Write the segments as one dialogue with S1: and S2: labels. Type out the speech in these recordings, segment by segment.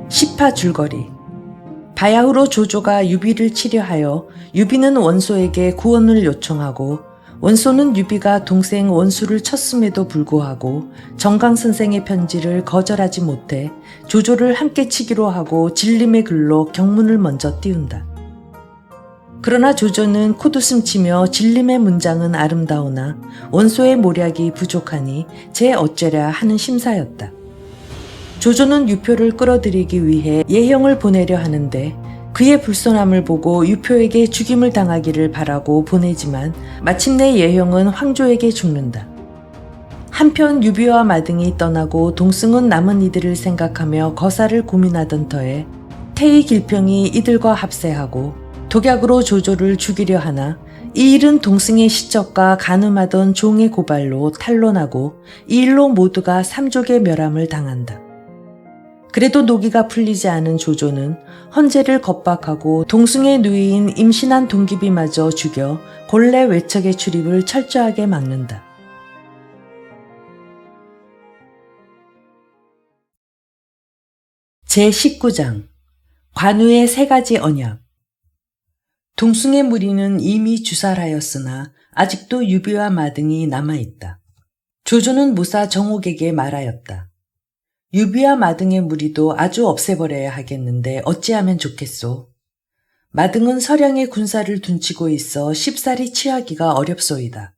S1: 10화 줄거리. 바야흐로 조조가 유비를 치려하여 유비는 원소에게 구원을 요청하고 원소는 유비가 동생 원수를 쳤음에도 불구하고 정강선생의 편지를 거절하지 못해 조조를 함께 치기로 하고 진림의 글로 경문을 먼저 띄운다. 그러나 조조는 콧웃음 치며 진림의 문장은 아름다우나 원소의 모략이 부족하니 제 어쩌랴 하는 심사였다. 조조는 유표를 끌어들이기 위해 예형을 보내려 하는데 그의 불손함을 보고 유표에게 죽임을 당하기를 바라고 보내지만 마침내 예형은 황조에게 죽는다. 한편 유비와 마등이 떠나고 동승은 남은 이들을 생각하며 거사를 고민하던 터에 태의 길평이 이들과 합세하고 독약으로 조조를 죽이려 하나 이 일은 동승의 시적과 간음하던 종의 고발로 탄론하고 이 일로 모두가 삼족의 멸함을 당한다. 그래도 노기가 풀리지 않은 조조는 헌제를 겁박하고 동승의 누이인 임신한 동기비마저 죽여 본래 외척의 출입을 철저하게 막는다. 제19장 관우의 3가지 언약. 동승의 무리는 이미 주살하였으나 아직도 유비와 마등이 남아있다. 조조는 무사 정옥에게 말하였다. 유비와 마등의 무리도 아주 없애버려야 하겠는데 어찌하면 좋겠소. 마등은 서량의 군사를 둔치고 있어 쉽사리 취하기가 어렵소이다.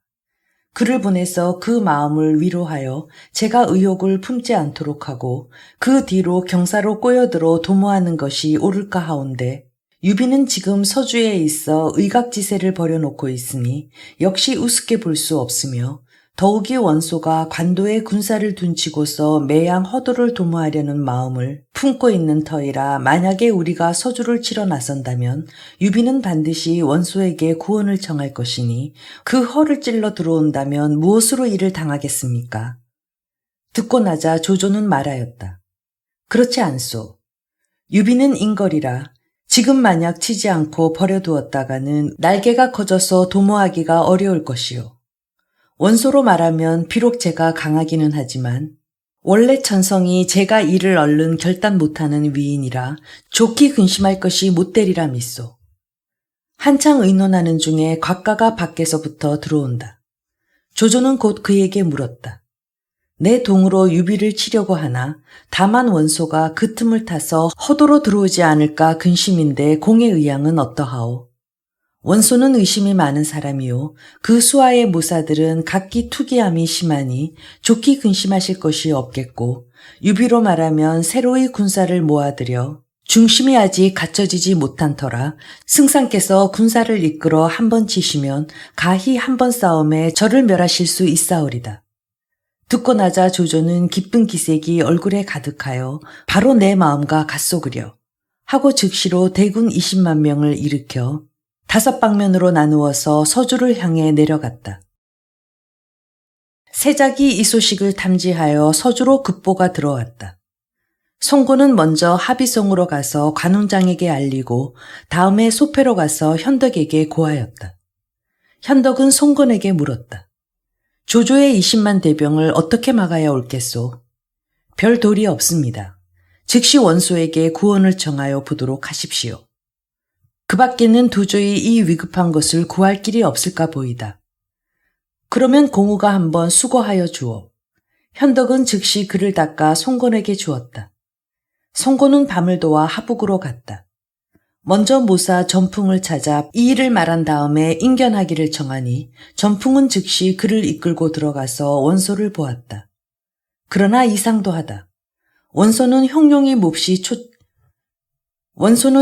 S1: 그를 보내서 그 마음을 위로하여 제가 의욕을 품지 않도록 하고 그 뒤로 경사로 꼬여들어 도모하는 것이 옳을까 하온데 유비는 지금 서주에 있어 의각지세를 벌여놓고 있으니 역시 우습게 볼 수 없으며 더욱이 원소가 관도에 군사를 둔치고서 매양 허도를 도모하려는 마음을 품고 있는 터이라 만약에 우리가 서주를 치러 나선다면 유비는 반드시 원소에게 구원을 청할 것이니 그 허를 찔러 들어온다면 무엇으로 이를 당하겠습니까? 듣고 나자 조조는 말하였다. 그렇지 않소. 유비는 인걸이라 지금 만약 치지 않고 버려두었다가는 날개가 커져서 도모하기가 어려울 것이요. 원소로 말하면 비록 제가 강하기는 하지만 원래 천성이 제가 이를 얼른 결단 못하는 위인이라 좋게 근심할 것이 못되리라 믿소. 한창 의논하는 중에 곽가가 밖에서부터 들어온다. 조조는 곧 그에게 물었다. 내 동으로 유비를 치려고 하나 다만 원소가 그 틈을 타서 허도로 들어오지 않을까 근심인데 공의 의향은 어떠하오? 원소는 의심이 많은 사람이요. 그 수하의 모사들은 각기 투기함이 심하니 좋게 근심하실 것이 없겠고 유비로 말하면 새로이 군사를 모아들여 중심이 아직 갖춰지지 못한 터라 승상께서 군사를 이끌어 한번 치시면 가히 한번 싸움에 저를 멸하실 수 있사오리다. 듣고 나자 조조는 기쁜 기색이 얼굴에 가득하여 바로 내 마음과 같소그려 하고 즉시로 대군 20만 명을 일으켜 5방면으로 나누어서 서주를 향해 내려갔다. 세작이 이 소식을 탐지하여 서주로 급보가 들어왔다. 송고는 먼저 하비송으로 가서 관웅장에게 알리고 다음에 소패로 가서 현덕에게 고하였다. 현덕은 송건에게 물었다. 조조의 20만 대병을 어떻게 막아야 옳겠소? 별 도리 없습니다. 즉시 원소에게 구원을 청하여 보도록 하십시오. 그 밖에는 도저히 이 위급한 것을 구할 길이 없을까 보이다. 그러면 공우가 한번 수고하여 주오. 현덕은 즉시 그를 닦아 송건에게 주었다. 송건은 밤을 도와 하북으로 갔다. 먼저 모사 전풍을 찾아 이 일을 말한 다음에 인견하기를 청하니 전풍은 즉시 그를 이끌고 들어가서 원소를 보았다. 그러나 이상도하다. 원소는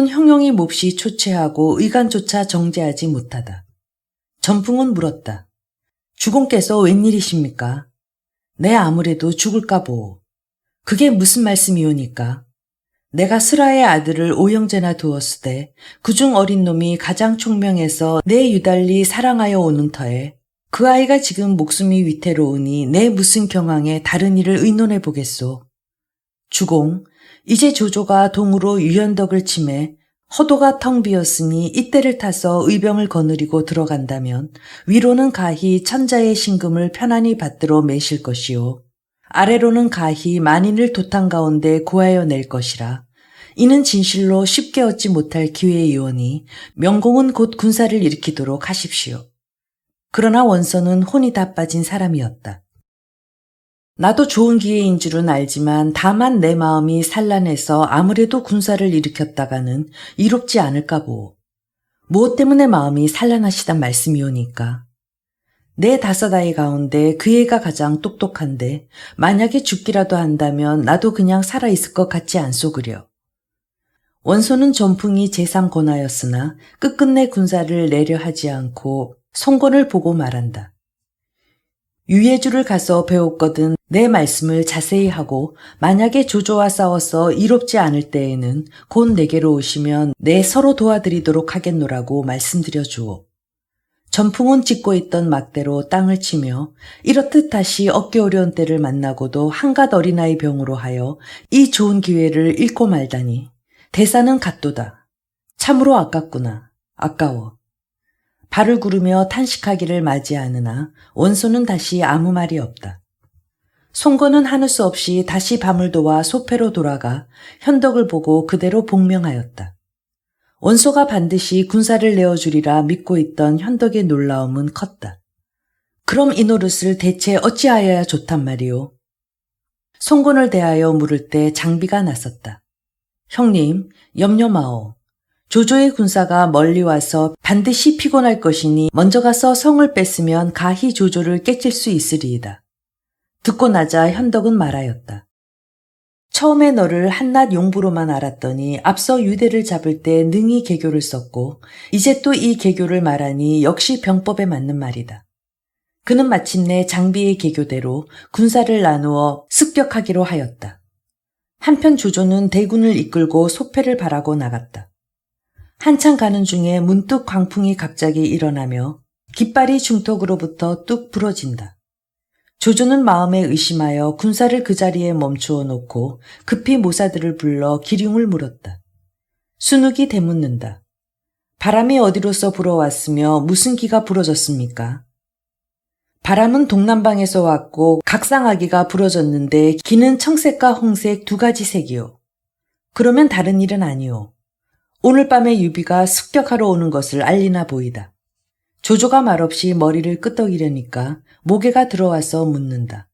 S1: 형용이 몹시 초췌하고 의관조차 정제하지 못하다. 전풍은 물었다. 주공께서 웬일이십니까? 내 아무래도 죽을까 보오. 그게 무슨 말씀이오니까? 내가 슬하의 아들을 오영제나 두었으되 그중 어린 놈이 가장 총명해서 내 유달리 사랑하여 오는 터에 그 아이가 지금 목숨이 위태로우니 내 무슨 경황에 다른 일을 의논해 보겠소. 주공, 이제 조조가 동으로 유현덕을 침해 허도가 텅 비었으니 이때를 타서 의병을 거느리고 들어간다면 위로는 가히 천자의 신금을 편안히 받들어 매실 것이요 아래로는 가히 만인을 도탄 가운데 구하여 낼 것이라. 이는 진실로 쉽게 얻지 못할 기회이오니 명공은 곧 군사를 일으키도록 하십시오. 그러나 원서는 혼이 다 빠진 사람이었다. 나도 좋은 기회인 줄은 알지만 다만 내 마음이 산란해서 아무래도 군사를 일으켰다가는 이롭지 않을까 보오. 무엇 때문에 마음이 산란하시단 말씀이오니까. 내 5아이 가운데 그 애가 가장 똑똑한데 만약에 죽기라도 한다면 나도 그냥 살아있을 것 같지 않소그려. 원소는 전풍이 재상 권하였으나 끝끝내 군사를 내려 하지 않고 송건을 보고 말한다. 유예주를 가서 배웠거든 내 말씀을 자세히 하고 만약에 조조와 싸워서 이롭지 않을 때에는 곧 내게로 오시면 내 서로 도와드리도록 하겠노라고 말씀드려 주오. 전풍은 짚고 있던 막대로 땅을 치며 이렇듯 다시 얻기 어려운 때를 만나고도 한갓 어린아이 병으로 하여 이 좋은 기회를 잃고 말다니 대사는 같도다. 참으로 아깝구나. 아까워. 발을 구르며 탄식하기를 맞이하느나 원소는 다시 아무 말이 없다. 송건은 하는 수 없이 다시 밤을 도와 소패로 돌아가 현덕을 보고 그대로 복명하였다. 원소가 반드시 군사를 내어주리라 믿고 있던 현덕의 놀라움은 컸다. 그럼 이 노릇을 대체 어찌하여야 좋단 말이오? 송건을 대하여 물을 때 장비가 나섰다. 형님, 염려 마오. 조조의 군사가 멀리 와서 반드시 피곤할 것이니 먼저 가서 성을 뺐으면 가히 조조를 깨칠 수 있으리이다. 듣고 나자 현덕은 말하였다. 처음에 너를 한낱 용부로만 알았더니 앞서 유대를 잡을 때 능히 계교를 썼고 이제 또 이 계교를 말하니 역시 병법에 맞는 말이다. 그는 마침내 장비의 계교대로 군사를 나누어 습격하기로 하였다. 한편 조조는 대군을 이끌고 소패를 바라고 나갔다. 한참 가는 중에 문득 광풍이 갑자기 일어나며 깃발이 중턱으로부터 뚝 부러진다. 조조는 마음에 의심하여 군사를 그 자리에 멈추어 놓고 급히 모사들을 불러 기륭을 물었다. 순욱이 되묻는다. 바람이 어디로서 불어왔으며 무슨 기가 부러졌습니까? 바람은 동남방에서 왔고 각상아기가 부러졌는데 기는 청색과 홍색 2가지 색이요. 그러면 다른 일은 아니오. 오늘 밤에 유비가 습격하러 오는 것을 알리나 보이다. 조조가 말없이 머리를 끄덕이려니까 모개가 들어와서 묻는다.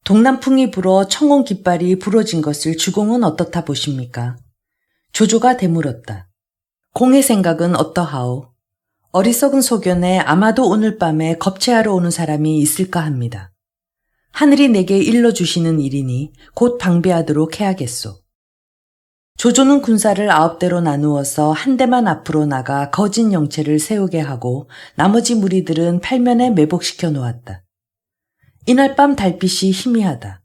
S1: 동남풍이 불어 청홍 깃발이 부러진 것을 주공은 어떻다 보십니까? 조조가 되물었다. 공의 생각은 어떠하오? 어리석은 소견에 아마도 오늘 밤에 겁체하러 오는 사람이 있을까 합니다. 하늘이 내게 일러주시는 일이니 곧 방비하도록 해야겠소. 조조는 군사를 9대로 나누어서 한 대만 앞으로 나가 거진 영체를 세우게 하고 나머지 무리들은 팔면에 매복시켜 놓았다. 이날 밤 달빛이 희미하다.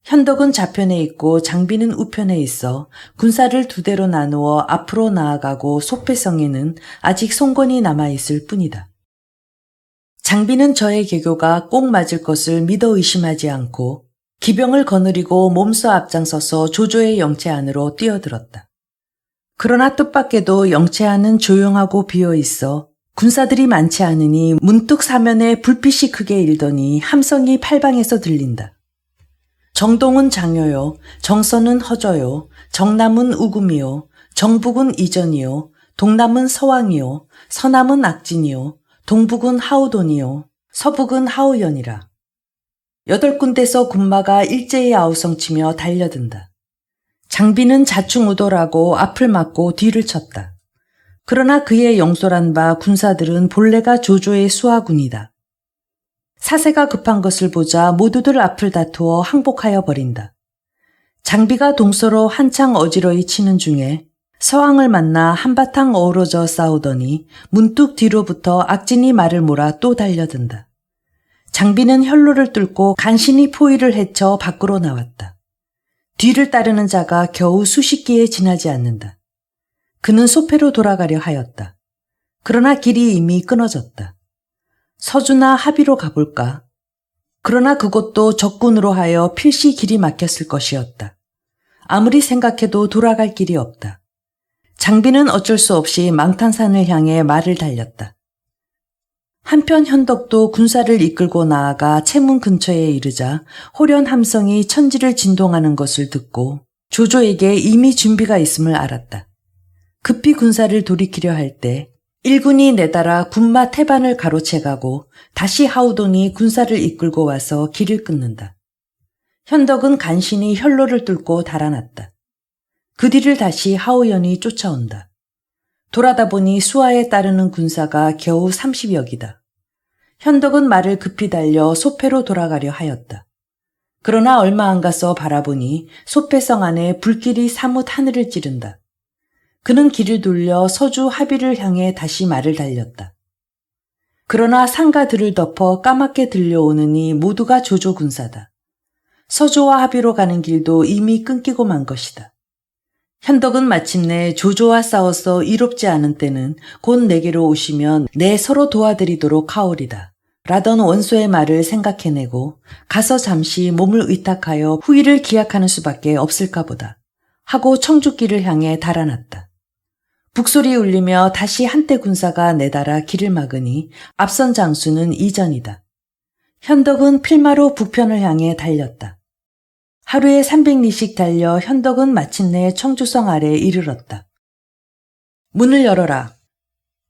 S1: 현덕은 좌편에 있고 장비는 우편에 있어 군사를 2대로 나누어 앞으로 나아가고 소패성에는 아직 송건이 남아있을 뿐이다. 장비는 저의 계교가 꼭 맞을 것을 믿어 의심하지 않고 기병을 거느리고 몸서 앞장서서 조조의 영체 안으로 뛰어들었다. 그러나 뜻밖에도 영체 안은 조용하고 비어있어 군사들이 많지 않으니 문득 사면에 불빛이 크게 일더니 함성이 팔방에서 들린다. 정동은 장요요, 정서는 허저요, 정남은 우금이요, 정북은 이전이요, 동남은 서왕이요, 서남은 악진이요, 동북은 하우돈이요, 서북은 하우연이라. 8군데서 군마가 일제히 아우성치며 달려든다. 장비는 자충우돌하고 앞을 막고 뒤를 쳤다. 그러나 그의 영솔한 바 군사들은 본래가 조조의 수하군이다. 사세가 급한 것을 보자 모두들 앞을 다투어 항복하여 버린다. 장비가 동서로 한창 어지러이 치는 중에 서왕을 만나 한바탕 어우러져 싸우더니 문득 뒤로부터 악진이 말을 몰아 또 달려든다. 장비는 혈로를 뚫고 간신히 포위를 헤쳐 밖으로 나왔다. 뒤를 따르는 자가 겨우 수십 기에 지나지 않는다. 그는 소패로 돌아가려 하였다. 그러나 길이 이미 끊어졌다. 서주나 합의로 가볼까? 그러나 그것도 적군으로 하여 필시 길이 막혔을 것이었다. 아무리 생각해도 돌아갈 길이 없다. 장비는 어쩔 수 없이 망탄산을 향해 말을 달렸다. 한편 현덕도 군사를 이끌고 나아가 채문 근처에 이르자 호련 함성이 천지를 진동하는 것을 듣고 조조에게 이미 준비가 있음을 알았다. 급히 군사를 돌이키려 할 때 일군이 내달아 군마 태반을 가로채가고 다시 하우돈이 군사를 이끌고 와서 길을 끊는다. 현덕은 간신히 현로를 뚫고 달아났다. 그 뒤를 다시 하우연이 쫓아온다. 돌아다 보니 수하에 따르는 군사가 겨우 30여기다. 현덕은 말을 급히 달려 소패로 돌아가려 하였다. 그러나 얼마 안 가서 바라보니 소패성 안에 불길이 사뭇 하늘을 찌른다. 그는 길을 돌려 서주 하비를 향해 다시 말을 달렸다. 그러나 산과 들을 덮어 까맣게 들려오느니 모두가 조조 군사다. 서주와 하비로 가는 길도 이미 끊기고 만 것이다. 현덕은 마침내 조조와 싸워서 이롭지 않은 때는 곧 내게로 오시면 내 서로 도와드리도록 하오리다. 라던 원소의 말을 생각해내고 가서 잠시 몸을 의탁하여 후일을 기약하는 수밖에 없을까 보다 하고 청주길을 향해 달아났다. 북소리 울리며 다시 한때 군사가 내달아 길을 막으니 앞선 장수는 이전이다. 현덕은 필마로 북편을 향해 달렸다. 하루에 300리씩 달려 현덕은 마침내 청주성 아래에 이르렀다. 문을 열어라.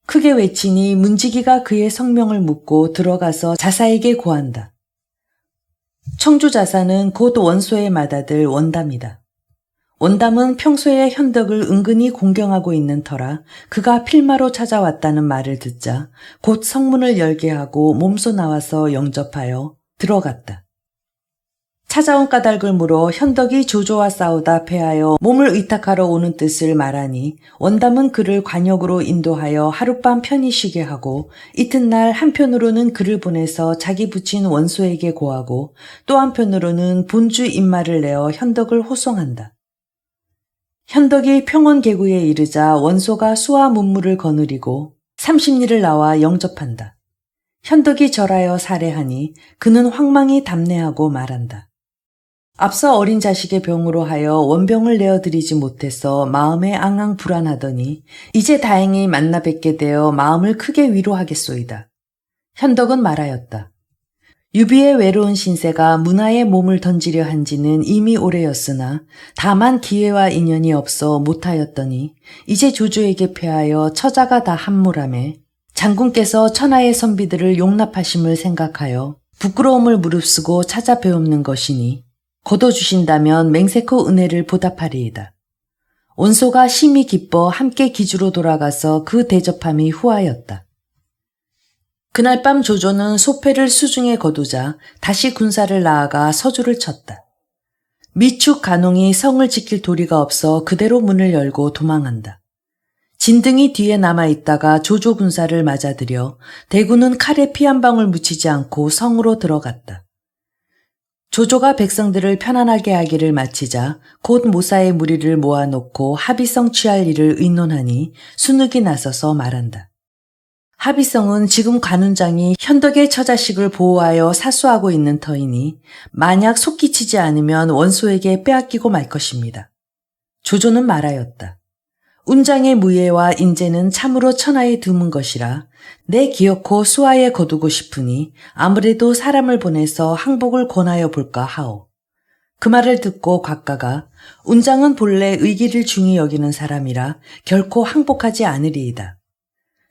S1: 크게 외치니 문지기가 그의 성명을 묻고 들어가서 자사에게 고한다. 청주 자사는 곧 원소의 맏아들 원담이다. 원담은 평소에 현덕을 은근히 공경하고 있는 터라 그가 필마로 찾아왔다는 말을 듣자 곧 성문을 열게 하고 몸소 나와서 영접하여 들어갔다. 찾아온 까닭을 물어 현덕이 조조와 싸우다 패하여 몸을 의탁하러 오는 뜻을 말하니 원담은 그를 관역으로 인도하여 하룻밤 편히 쉬게 하고 이튿날 한편으로는 그를 보내서 자기 부친 원소에게 고하고 또 한편으로는 본주 인마를 내어 현덕을 호송한다. 현덕이 평원계구에 이르자 원소가 수와 문무를 거느리고 30리를 나와 영접한다. 현덕이 절하여 살해하니 그는 황망히 답례하고 말한다. 앞서 어린 자식의 병으로 하여 원병을 내어드리지 못해서 마음에 앙앙 불안하더니 이제 다행히 만나 뵙게 되어 마음을 크게 위로하겠소이다. 현덕은 말하였다. 유비의 외로운 신세가 문하에 몸을 던지려 한 지는 이미 오래였으나 다만 기회와 인연이 없어 못하였더니 이제 조조에게 패하여 처자가 다 함몰하매 장군께서 천하의 선비들을 용납하심을 생각하여 부끄러움을 무릅쓰고 찾아 배웁는 것이니 거둬주신다면 맹세코 은혜를 보답하리이다. 원소가 심히 기뻐 함께 기주로 돌아가서 그 대접함이 후하였다. 그날 밤 조조는 소패를 수중에 거두자 다시 군사를 나아가 서주를 쳤다. 미축 간홍이 성을 지킬 도리가 없어 그대로 문을 열고 도망한다. 진등이 뒤에 남아있다가 조조 군사를 맞아들여 대군은 칼에 피 한 방울 묻히지 않고 성으로 들어갔다. 조조가 백성들을 편안하게 하기를 마치자 곧 모사의 무리를 모아놓고 합의성 취할 일을 의논하니 순욱이 나서서 말한다. 합의성은 지금 관운장이 현덕의 처자식을 보호하여 사수하고 있는 터이니 만약 속기치지 않으면 원소에게 빼앗기고 말 것입니다. 조조는 말하였다. 운장의 무예와 인재는 참으로 천하에 드문 것이라 내 기어코 수하에 거두고 싶으니 아무래도 사람을 보내서 항복을 권하여 볼까 하오. 그 말을 듣고 곽가가 운장은 본래 의기를 중히 여기는 사람이라 결코 항복하지 않으리이다.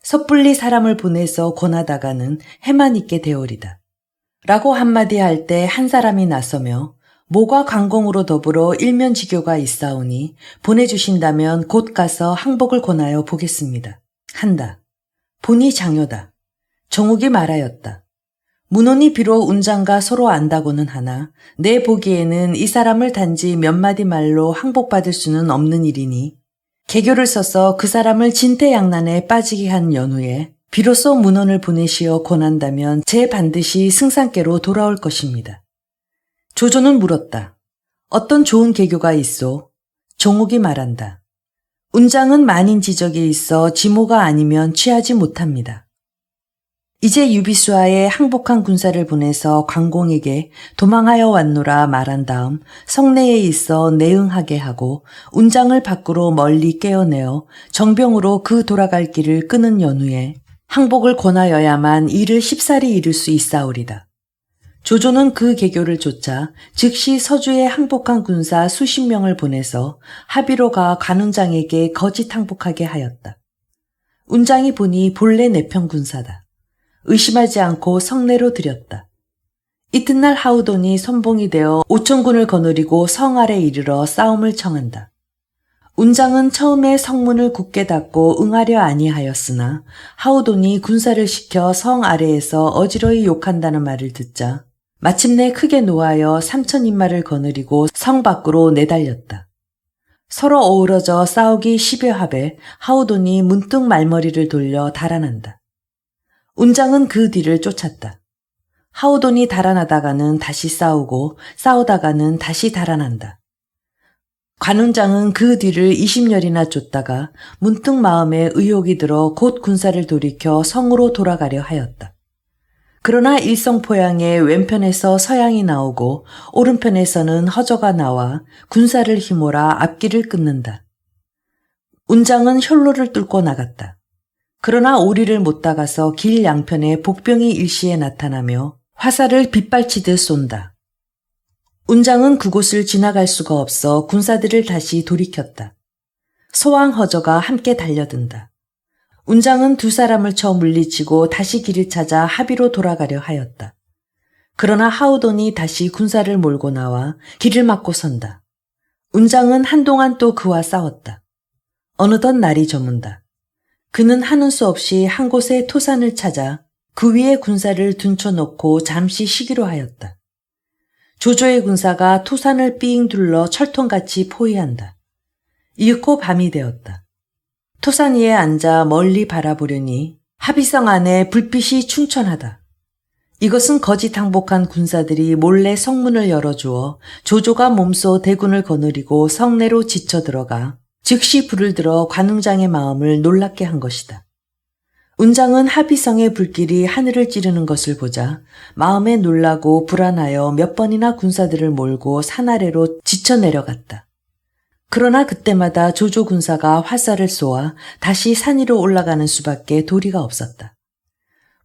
S1: 섣불리 사람을 보내서 권하다가는 해만 있게 되오리다. 라고 한마디 할 때 한 사람이 나서며 모가 관공으로 더불어 일면지교가 있사오니 보내주신다면 곧 가서 항복을 권하여 보겠습니다. 한다. 본이 장효다. 정욱이 말하였다. 문혼이 비록 운장과 서로 안다고는 하나 내 보기에는 이 사람을 단지 몇 마디 말로 항복받을 수는 없는 일이니 개교를 써서 그 사람을 진퇴양난에 빠지게 한 연후에 비로소 문혼을 보내시어 권한다면 제 반드시 승상께로 돌아올 것입니다. 조조는 물었다. 어떤 좋은 계교가 있소? 정욱이 말한다. 운장은 만인 지적이 있어 지모가 아니면 취하지 못합니다. 이제 유비수와의 항복한 군사를 보내서 관공에게 도망하여 왔노라 말한 다음 성내에 있어 내응하게 하고 운장을 밖으로 멀리 깨어내어 정병으로 그 돌아갈 길을 끄는 연후에 항복을 권하여야만 이를 쉽사리 이룰 수 있사오리다. 조조는 그 계교를 쫓아 즉시 서주에 항복한 군사 수십 명을 보내서 합의로 가 관운장에게 거짓 항복하게 하였다. 운장이 보니 본래 내편 군사다. 의심하지 않고 성내로 들였다. 이튿날 하우돈이 선봉이 되어 오천군을 거느리고 성 아래 이르러 싸움을 청한다. 운장은 처음에 성문을 굳게 닫고 응하려 아니하였으나 하우돈이 군사를 시켜 성 아래에서 어지러이 욕한다는 말을 듣자 마침내 크게 노하여 3,000인마를 거느리고 성 밖으로 내달렸다. 서로 어우러져 싸우기 10여 합에 하우돈이 문득 말머리를 돌려 달아난다. 운장은 그 뒤를 쫓았다. 하우돈이 달아나다가는 다시 싸우고 싸우다가는 다시 달아난다. 관운장은 그 뒤를 20열이나 쫓다가 문득 마음에 의욕이 들어 곧 군사를 돌이켜 성으로 돌아가려 하였다. 그러나 일성포양의 왼편에서 서양이 나오고 오른편에서는 허저가 나와 군사를 휘몰아 앞길을 끊는다. 운장은 혈로를 뚫고 나갔다. 그러나 오리를 못 다가서 길 양편에 복병이 일시에 나타나며 화살을 빗발치듯 쏜다. 운장은 그곳을 지나갈 수가 없어 군사들을 다시 돌이켰다. 소왕 허저가 함께 달려든다. 운장은 두 사람을 쳐 물리치고 다시 길을 찾아 합의로 돌아가려 하였다. 그러나 하우돈이 다시 군사를 몰고 나와 길을 막고 선다. 운장은 한동안 또 그와 싸웠다. 어느덧 날이 저문다. 그는 하는 수 없이 한 곳에 토산을 찾아 그 위에 군사를 둔쳐놓고 잠시 쉬기로 하였다. 조조의 군사가 토산을 삥 둘러 철통같이 포위한다. 이윽고 밤이 되었다. 토산 위에 앉아 멀리 바라보려니 합의성 안에 불빛이 충천하다. 이것은 거짓 항복한 군사들이 몰래 성문을 열어주어 조조가 몸소 대군을 거느리고 성내로 지쳐 들어가 즉시 불을 들어 관운장의 마음을 놀랍게 한 것이다. 운장은 합의성의 불길이 하늘을 찌르는 것을 보자 마음에 놀라고 불안하여 몇 번이나 군사들을 몰고 산 아래로 지쳐 내려갔다. 그러나 그때마다 조조 군사가 화살을 쏘아 다시 산 위로 올라가는 수밖에 도리가 없었다.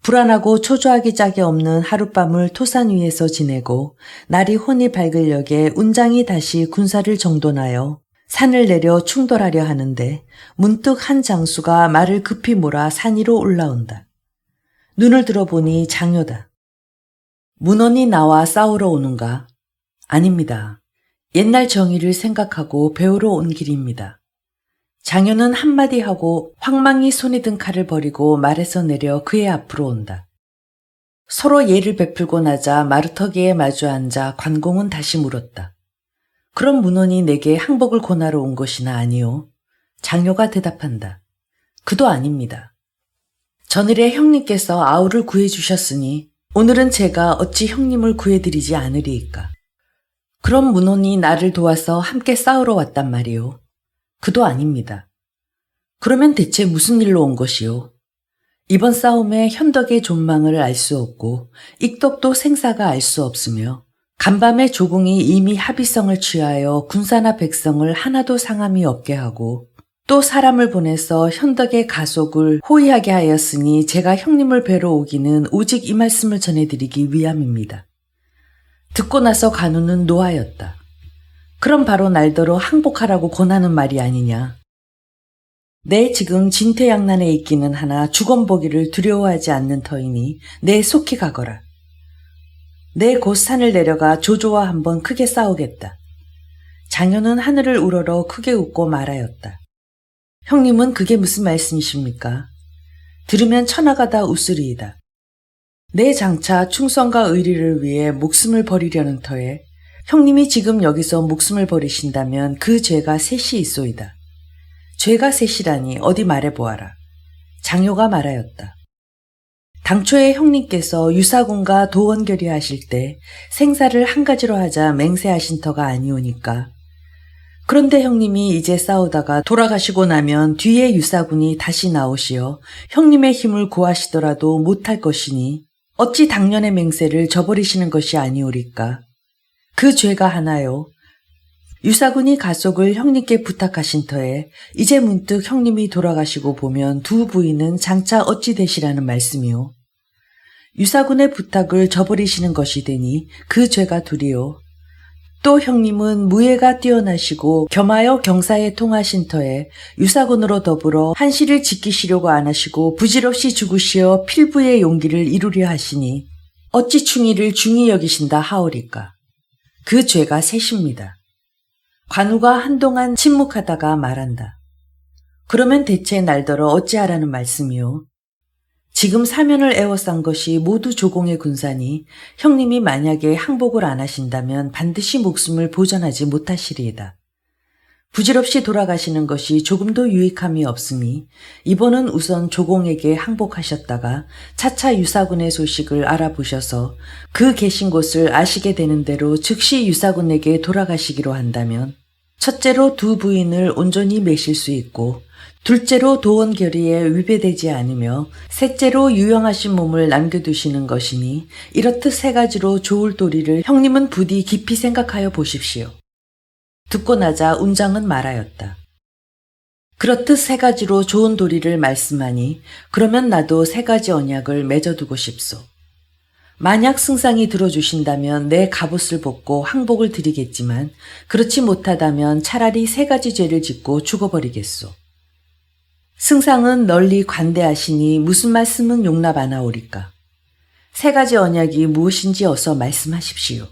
S1: 불안하고 초조하기 짝이 없는 하룻밤을 토산 위에서 지내고 날이 혼이 밝을 역에 운장이 다시 군사를 정돈하여 산을 내려 충돌하려 하는데 문득 한 장수가 말을 급히 몰아 산 위로 올라온다. 눈을 들어보니 장효다. 문원이 나와 싸우러 오는가? 아닙니다. 옛날 정의를 생각하고 배우러 온 길입니다. 장효는 한마디 하고 황망히 손에 든 칼을 버리고 말에서 내려 그의 앞으로 온다. 서로 예를 베풀고 나자 마루터기에 마주 앉아 관공은 다시 물었다. 그럼 문원이 내게 항복을 권하러 온 것이나 아니오? 장효가 대답한다. 그도 아닙니다. 전일에 형님께서 아우를 구해주셨으니 오늘은 제가 어찌 형님을 구해드리지 않으리이까. 그럼 문원이 나를 도와서 함께 싸우러 왔단 말이오. 그도 아닙니다. 그러면 대체 무슨 일로 온 것이오? 이번 싸움에 현덕의 존망을 알 수 없고 익덕도 생사가 알 수 없으며 간밤에 조공이 이미 합의성을 취하여 군사나 백성을 하나도 상함이 없게 하고 또 사람을 보내서 현덕의 가속을 호위하게 하였으니 제가 형님을 뵈러 오기는 오직 이 말씀을 전해드리기 위함입니다. 듣고 나서 간우는 노하였다. 그럼 바로 날더러 항복하라고 권하는 말이 아니냐. 내 지금 진퇴양난에 있기는 하나 주검보기를 두려워하지 않는 터이니 내 속히 가거라. 내 곧 산을 내려가 조조와 한번 크게 싸우겠다. 장효는 하늘을 우러러 크게 웃고 말하였다. 형님은 그게 무슨 말씀이십니까? 들으면 천하가 다 웃으리이다. 내 장차 충성과 의리를 위해 목숨을 버리려는 터에 형님이 지금 여기서 목숨을 버리신다면 그 죄가 셋이 있소이다. 죄가 셋이라니 어디 말해보아라. 장효가 말하였다. 당초에 형님께서 유사군과 도원결의 하실 때 생사를 한 가지로 하자 맹세하신 터가 아니오니까 그런데 형님이 이제 싸우다가 돌아가시고 나면 뒤에 유사군이 다시 나오시어 형님의 힘을 구하시더라도 못할 것이니 어찌 당년의 맹세를 저버리시는 것이 아니오리까. 그 죄가 하나요. 유사군이 가속을 형님께 부탁하신 터에 이제 문득 형님이 돌아가시고 보면 두 부인은 장차 어찌 되시라는 말씀이요. 유사군의 부탁을 저버리시는 것이 되니 그 죄가 둘이요. 또 형님은 무예가 뛰어나시고 겸하여 경사에 통하신 터에 유사군으로 더불어 한시를 지키시려고 안 하시고 부질없이 죽으시어 필부의 용기를 이루려 하시니 어찌 충의를 중히 여기신다 하오리까. 그 죄가 셋입니다. 관우가 한동안 침묵하다가 말한다. 그러면 대체 날더러 어찌하라는 말씀이요. 지금 사면을 애워싼 것이 모두 조공의 군사니 형님이 만약에 항복을 안 하신다면 반드시 목숨을 보전하지 못하시리이다. 부질없이 돌아가시는 것이 조금도 유익함이 없으니 이번은 우선 조공에게 항복하셨다가 차차 유사군의 소식을 알아보셔서 그 계신 곳을 아시게 되는 대로 즉시 유사군에게 돌아가시기로 한다면 첫째로 두 부인을 온전히 매실 수 있고 둘째로 도원 결의에 위배되지 않으며 셋째로 유영하신 몸을 남겨두시는 것이니 이렇듯 세 가지로 좋을 도리를 형님은 부디 깊이 생각하여 보십시오. 듣고 나자 운장은 말하였다. 그렇듯 세 가지로 좋은 도리를 말씀하니 그러면 나도 세 가지 언약을 맺어두고 싶소. 만약 승상이 들어주신다면 내 갑옷을 벗고 항복을 드리겠지만 그렇지 못하다면 차라리 세 가지 죄를 짓고 죽어버리겠소. 승상은 널리 관대하시니 무슨 말씀은 용납 안 하오리까. 세 가지 언약이 무엇인지 어서 말씀하십시오.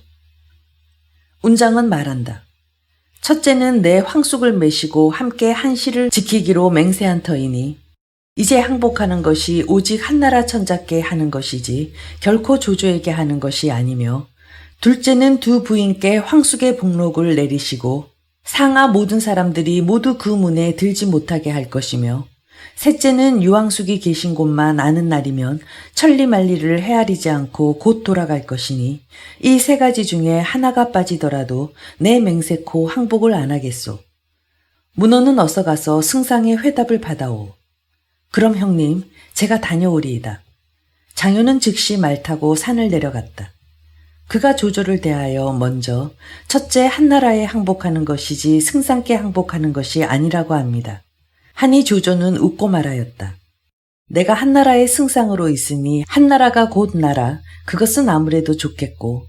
S1: 운장은 말한다. 첫째는 내 황숙을 매시고 함께 한시를 지키기로 맹세한 터이니 이제 항복하는 것이 오직 한나라 천자께 하는 것이지 결코 조조에게 하는 것이 아니며 둘째는 두 부인께 황숙의 복록을 내리시고 상하 모든 사람들이 모두 그 문에 들지 못하게 할 것이며 셋째는 유황숙이 계신 곳만 아는 날이면 천리만리를 헤아리지 않고 곧 돌아갈 것이니 이 세 가지 중에 하나가 빠지더라도 내 맹세코 항복을 안 하겠소. 문호는 어서 가서 승상의 회답을 받아오. 그럼 형님, 제가 다녀오리이다. 장효는 즉시 말 타고 산을 내려갔다. 그가 조조를 대하여 먼저 첫째 한나라에 항복하는 것이지 승상께 항복하는 것이 아니라고 합니다. 하니 조조는 웃고 말하였다. 내가 한나라의 승상으로 있으니 한나라가 곧 나라, 그것은 아무래도 좋겠고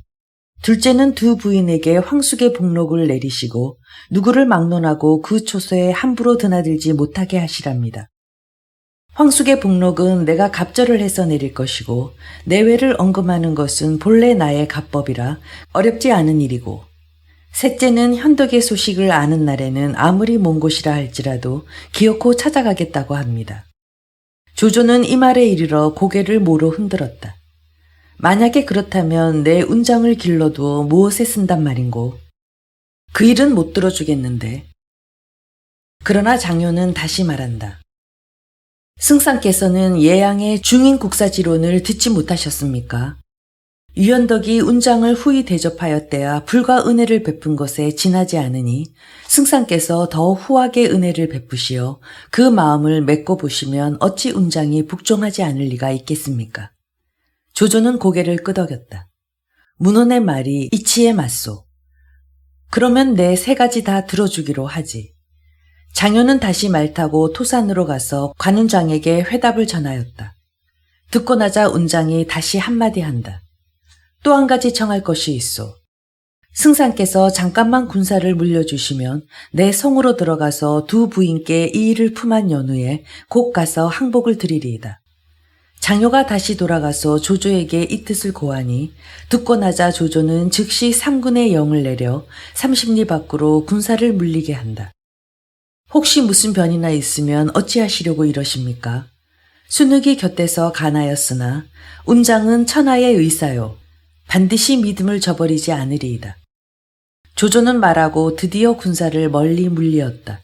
S1: 둘째는 두 부인에게 황숙의 복록을 내리시고 누구를 막론하고 그 초소에 함부로 드나들지 못하게 하시랍니다. 황숙의 복록은 내가 갑절을 해서 내릴 것이고 내외를 언금하는 것은 본래 나의 갑법이라 어렵지 않은 일이고 셋째는 현덕의 소식을 아는 날에는 아무리 먼 곳이라 할지라도 기어코 찾아가겠다고 합니다. 조조는 이 말에 이르러 고개를 모로 흔들었다. 만약에 그렇다면 내 운장을 길러두어 무엇에 쓴단 말인고. 그 일은 못 들어주겠는데. 그러나 장효는 다시 말한다. 승상께서는 예양의 중인 국사지론을 듣지 못하셨습니까? 유현덕이 운장을 후히 대접하였대야 불과 은혜를 베푼 것에 지나지 않으니 승상께서 더 후하게 은혜를 베푸시어 그 마음을 맺고 보시면 어찌 운장이 복종하지 않을 리가 있겠습니까? 조조는 고개를 끄덕였다. 문혼의 말이 이치에 맞소. 그러면 내 세 가지 다 들어주기로 하지. 장효는 다시 말 타고 토산으로 가서 관운장에게 회답을 전하였다. 듣고 나자 운장이 다시 한마디 한다. 또 한 가지 청할 것이 있소. 승상께서 잠깐만 군사를 물려주시면 내 성으로 들어가서 두 부인께 이 일을 품한 연후에 곧 가서 항복을 드리리이다. 장효가 다시 돌아가서 조조에게 이 뜻을 고하니 듣고 나자 조조는 즉시 3군의 영을 내려 30리 밖으로 군사를 물리게 한다. 혹시 무슨 변이나 있으면 어찌하시려고 이러십니까? 순욱이 곁에서 간하였으나 운장은 천하의 의사요. 반드시 믿음을 저버리지 않으리이다. 조조는 말하고 드디어 군사를 멀리 물리었다.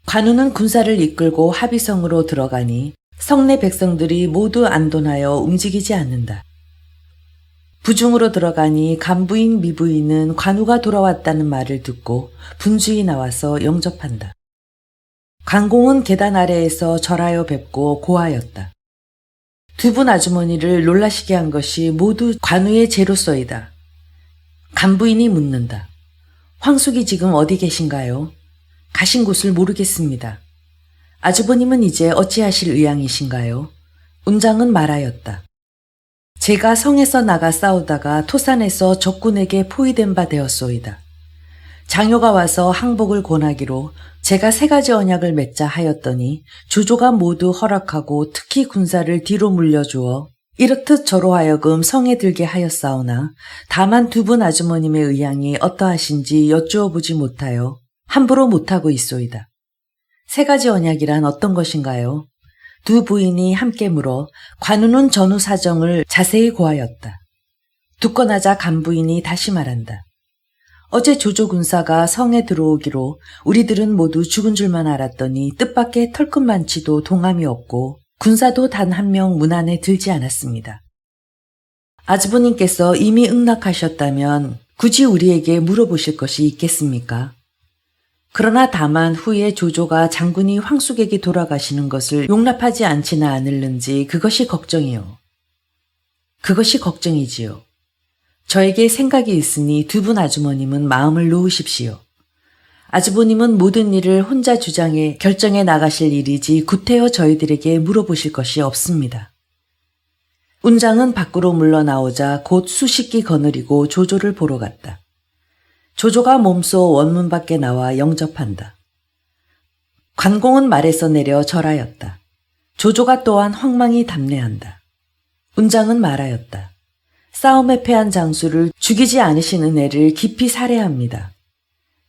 S1: 관우는 군사를 이끌고 합의성으로 들어가니 성내 백성들이 모두 안돈하여 움직이지 않는다. 부중으로 들어가니 간부인 미부인은 관우가 돌아왔다는 말을 듣고 분주히 나와서 영접한다. 관공은 계단 아래에서 절하여 뵙고 고하였다. 두 분 아주머니를 놀라시게 한 것이 모두 관우의 죄로서이다. 간부인이 묻는다. 황숙이 지금 어디 계신가요? 가신 곳을 모르겠습니다. 아주버님은 이제 어찌하실 의향이신가요? 운장은 말하였다. 제가 성에서 나가 싸우다가 토산에서 적군에게 포위된 바 되었소이다. 장효가 와서 항복을 권하기로 제가 3가지 언약을 맺자 하였더니 조조가 모두 허락하고 특히 군사를 뒤로 물려주어 이렇듯 저로 하여금 성에 들게 하였사오나 다만 두 분 아주머님의 의향이 어떠하신지 여쭈어 보지 못하여 함부로 못하고 있소이다. 3가지 언약이란 어떤 것인가요? 두 부인이 함께 물어 관우는 전후 사정을 자세히 고하였다. 두건하자 간부인이 다시 말한다. 어제 조조 군사가 성에 들어오기로 우리들은 모두 죽은 줄만 알았더니 뜻밖의 털끝만치도 동함이 없고 군사도 단 1명 문 안에 들지 않았습니다. 아주버님께서 이미 응낙하셨다면 굳이 우리에게 물어보실 것이 있겠습니까? 그러나 다만 후에 조조가 장군이 황숙에게 돌아가시는 것을 용납하지 않지는 않을는지 그것이 걱정이요. 그것이 걱정이지요. 저에게 생각이 있으니 두 분 아주머님은 마음을 놓으십시오. 아주버님은 모든 일을 혼자 주장해 결정해 나가실 일이지 구태여 저희들에게 물어보실 것이 없습니다. 운장은 밖으로 물러나오자 곧 수식기 거느리고 조조를 보러 갔다. 조조가 몸소 원문 밖에 나와 영접한다. 관공은 말에서 내려 절하였다. 조조가 또한 황망히 답례한다. 운장은 말하였다. 싸움에 패한 장수를 죽이지 않으시는 애를 깊이 살해합니다.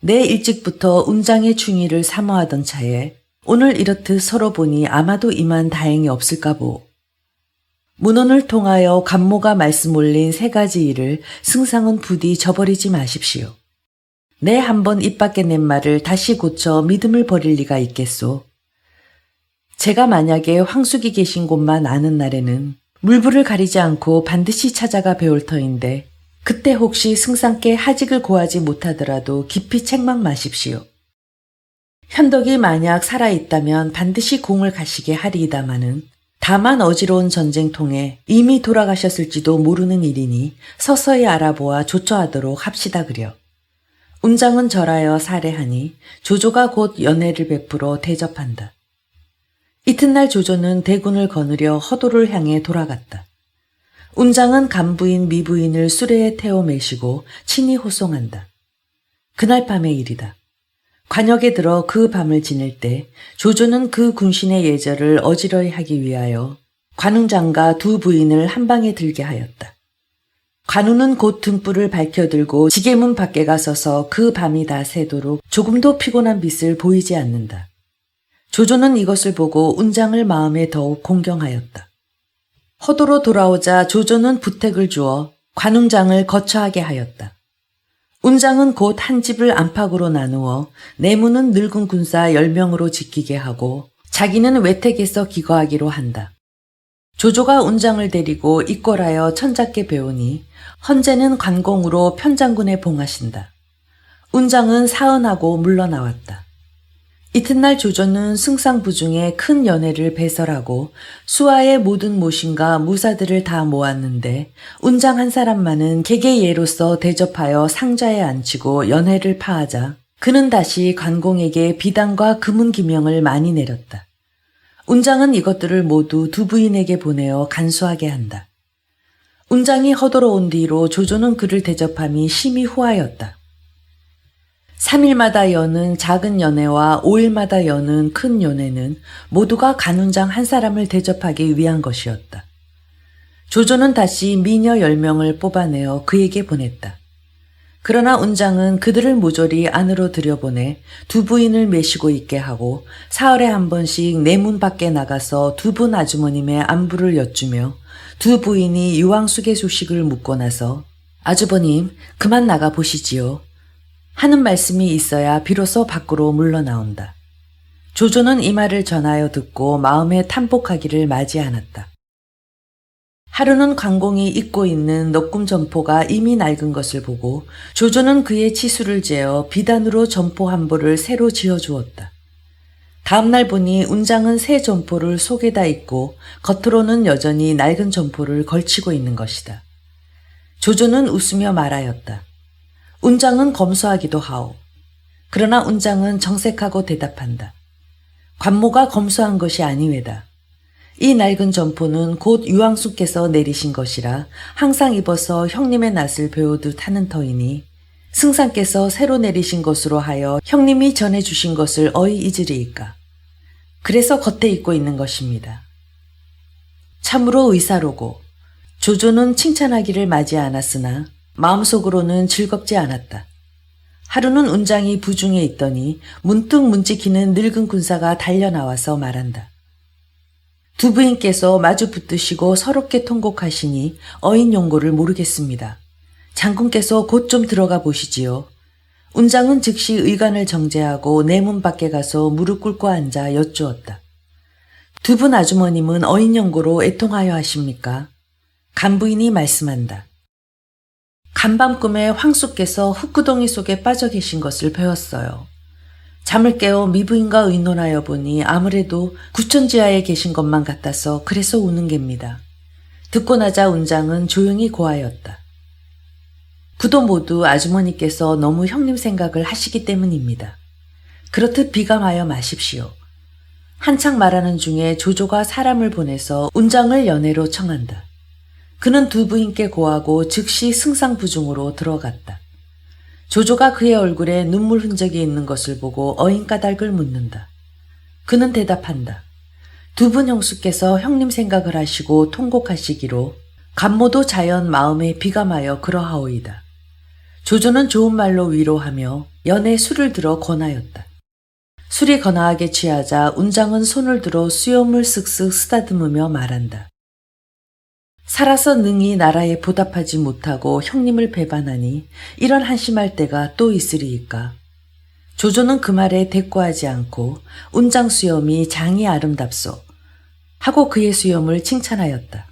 S1: 내 일찍부터 운장의 충의를 사모하던 차에 오늘 이렇듯 서로 보니 아마도 이만 다행이 없을까 보. 문혼을 통하여 간모가 말씀 올린 3가지 일을 승상은 부디 저버리지 마십시오. 내 한번 입 밖에 낸 말을 다시 고쳐 믿음을 버릴 리가 있겠소. 제가 만약에 황숙이 계신 곳만 아는 날에는 물불을 가리지 않고 반드시 찾아가 배울 터인데 그때 혹시 승상께 하직을 고하지 못하더라도 깊이 책망 마십시오. 현덕이 만약 살아있다면 반드시 공을 가시게 하리이다마는 다만 어지러운 전쟁통에 이미 돌아가셨을지도 모르는 일이니 서서히 알아보아 조처하도록 합시다 그려. 운장은 절하여 살해하니 조조가 곧 연애를 베풀어 대접한다. 이튿날 조조는 대군을 거느려 허도를 향해 돌아갔다. 운장은 간부인 미부인을 수레에 태워 매시고 친히 호송한다. 그날 밤의 일이다. 관역에 들어 그 밤을 지낼 때 조조는 그 군신의 예절을 어지러이 하기 위하여 관운장과 두 부인을 한 방에 들게 하였다. 관우는 곧 등불을 밝혀들고 지게문 밖에 가서서 그 밤이 다 새도록 조금도 피곤한 빛을 보이지 않는다. 조조는 이것을 보고 운장을 마음에 더욱 공경하였다. 허도로 돌아오자 조조는 부택을 주어 관운장을 거처하게 하였다. 운장은 곧 한 집을 안팎으로 나누어 내문은 늙은 군사 10명으로 지키게 하고 자기는 외택에서 기거하기로 한다. 조조가 운장을 데리고 입궐하여 천작게 배우니 헌재는 관공으로 편장군에 봉하신다. 운장은 사은하고 물러나왔다. 이튿날 조조는 승상부중에 큰 연회를 배설하고 수하의 모든 모신과 무사들을 다 모았는데 운장 한 사람만은 객의 예로서 대접하여 상자에 앉히고 연회를 파하자 그는 다시 관공에게 비단과 금은 기명을 많이 내렸다. 운장은 이것들을 모두 두 부인에게 보내어 간수하게 한다. 운장이 허도로 온 뒤로 조조는 그를 대접함이 심히 후하였다. 3일마다 여는 작은 연회와 5일마다 여는 큰 연회는 모두가 간운장 한 사람을 대접하기 위한 것이었다. 조조는 다시 미녀 10명을 뽑아내어 그에게 보냈다. 그러나 운장은 그들을 모조리 안으로 들여보내 두 부인을 매시고 있게 하고 사흘에 한 번씩 내문 밖에 나가서 두 분 아주머님의 안부를 여쭈며 두 부인이 유황숙의 소식을 묻고 나서 아주버님 그만 나가 보시지요 하는 말씀이 있어야 비로소 밖으로 물러나온다. 조조는 이 말을 전하여 듣고 마음에 탄복하기를 맞이 않았다. 하루는 관공이 입고 있는 넉굼 점포가 이미 낡은 것을 보고 조조는 그의 치수를 재어 비단으로 점포 한 보를 새로 지어주었다. 다음날 보니 운장은 새 점포를 속에다 입고 겉으로는 여전히 낡은 점포를 걸치고 있는 것이다. 조조는 웃으며 말하였다. 운장은 검소하기도 하오. 그러나 운장은 정색하고 대답한다. 관모가 검소한 것이 아니외다. 이 낡은 점포는 곧 유황수께서 내리신 것이라 항상 입어서 형님의 낯을 배우듯 하는 터이니 승상께서 새로 내리신 것으로 하여 형님이 전해주신 것을 어이 잊으리이까. 그래서 겉에 입고 있는 것입니다. 참으로 의사로고 조조는 칭찬하기를 맞이 않았으나 마음속으로는 즐겁지 않았다. 하루는 운장이 부중에 있더니 문득 문지키는 늙은 군사가 달려나와서 말한다. 두 부인께서 마주 붙으시고 서럽게 통곡하시니 어인 용고를 모르겠습니다. 장군께서 곧 좀 들어가 보시지요. 운장은 즉시 의관을 정제하고 내문 밖에 가서 무릎 꿇고 앉아 여쭈었다. 두 분 아주머님은 어인 용고로 애통하여 하십니까? 간부인이 말씀한다. 간밤 꿈에 황수께서 흙구덩이 속에 빠져 계신 것을 배웠어요. 잠을 깨어 미부인과 의논하여 보니 아무래도 구천지하에 계신 것만 같아서 그래서 우는 geb니다. 듣고 나자 운장은 조용히 고하였다. 그도 모두 아주머니께서 너무 형님 생각을 하시기 때문입니다. 그렇듯 비감하여 마십시오. 한창 말하는 중에 조조가 사람을 보내서 운장을 연애로 청한다. 그는 두 부인께 고하고 즉시 승상부중으로 들어갔다. 조조가 그의 얼굴에 눈물 흔적이 있는 것을 보고 어인 까닭을 묻는다. 그는 대답한다. 두 분 형수께서 형님 생각을 하시고 통곡하시기로 간모도 자연 마음에 비감하여 그러하오이다. 조조는 좋은 말로 위로하며 연에 술을 들어 권하였다. 술이 거나하게 취하자 운장은 손을 들어 수염을 쓱쓱 쓰다듬으며 말한다. 살아서 능히 나라에 보답하지 못하고 형님을 배반하니 이런 한심할 때가 또 있으리이까. 조조는 그 말에 대꾸하지 않고 운장 수염이 장이 아름답소 하고 그의 수염을 칭찬하였다.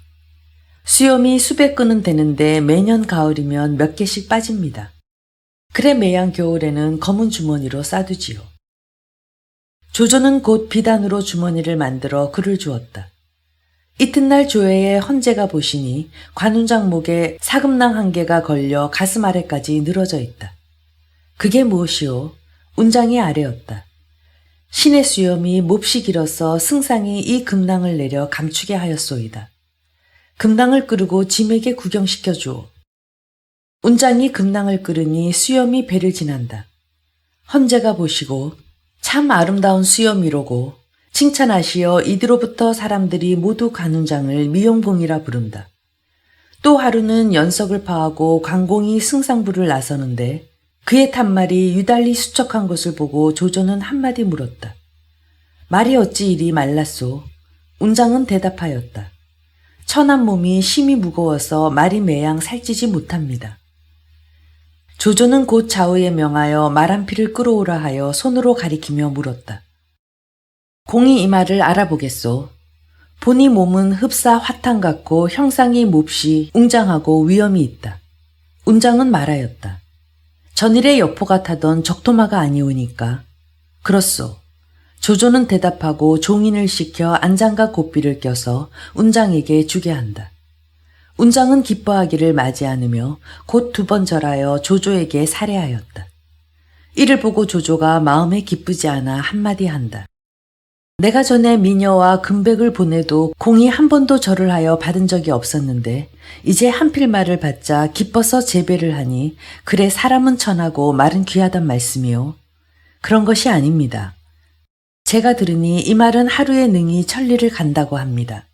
S1: 수염이 수백 근은 되는데 매년 가을이면 몇 개씩 빠집니다. 그래 매양 겨울에는 검은 주머니로 싸두지요. 조조는 곧 비단으로 주머니를 만들어 그를 주었다. 이튿날 조회에 헌제가 보시니 관운장 목에 사금낭 한 개가 걸려 가슴 아래까지 늘어져 있다. 그게 무엇이오? 운장이 아래였다. 신의 수염이 몹시 길어서 승상이 이 금낭을 내려 감추게 하였소이다. 금낭을 끄르고 짐에게 구경시켜 주오. 운장이 금낭을 끄르니 수염이 배를 지난다. 헌제가 보시고 참 아름다운 수염이로고 칭찬하시어 이뒤로부터 사람들이 모두 관운장을 미용공이라 부른다. 또 하루는 연석을 파하고 관공이 승상부를 나서는데 그의 탄말이 유달리 수척한 것을 보고 조조는 한마디 물었다. 말이 어찌 이리 말랐소? 운장은 대답하였다. 천한 몸이 심히 무거워서 말이 매양 살찌지 못합니다. 조조는 곧 좌우에 명하여 말 한 피를 끌어오라 하여 손으로 가리키며 물었다. 공이 이 말을 알아보겠소. 보니 몸은 흡사 화탕 같고 형상이 몹시 웅장하고 위엄이 있다. 운장은 말하였다. 전일에 여포가 타던 적토마가 아니오니까. 그렇소. 조조는 대답하고 종인을 시켜 안장과 고삐를 껴서 운장에게 주게 한다. 운장은 기뻐하기를 맞이 않으며 곧 두 번 절하여 조조에게 살해하였다. 이를 보고 조조가 마음에 기쁘지 않아 한마디 한다. 내가 전에 미녀와 금백을 보내도 공이 한 번도 절을 하여 받은 적이 없었는데 이제 한 필말을 받자 기뻐서 제배를 하니 그래 사람은 천하고 말은 귀하단 말씀이요. 그런 것이 아닙니다. 제가 들으니 이 말은 하루에 능히 천리를 간다고 합니다.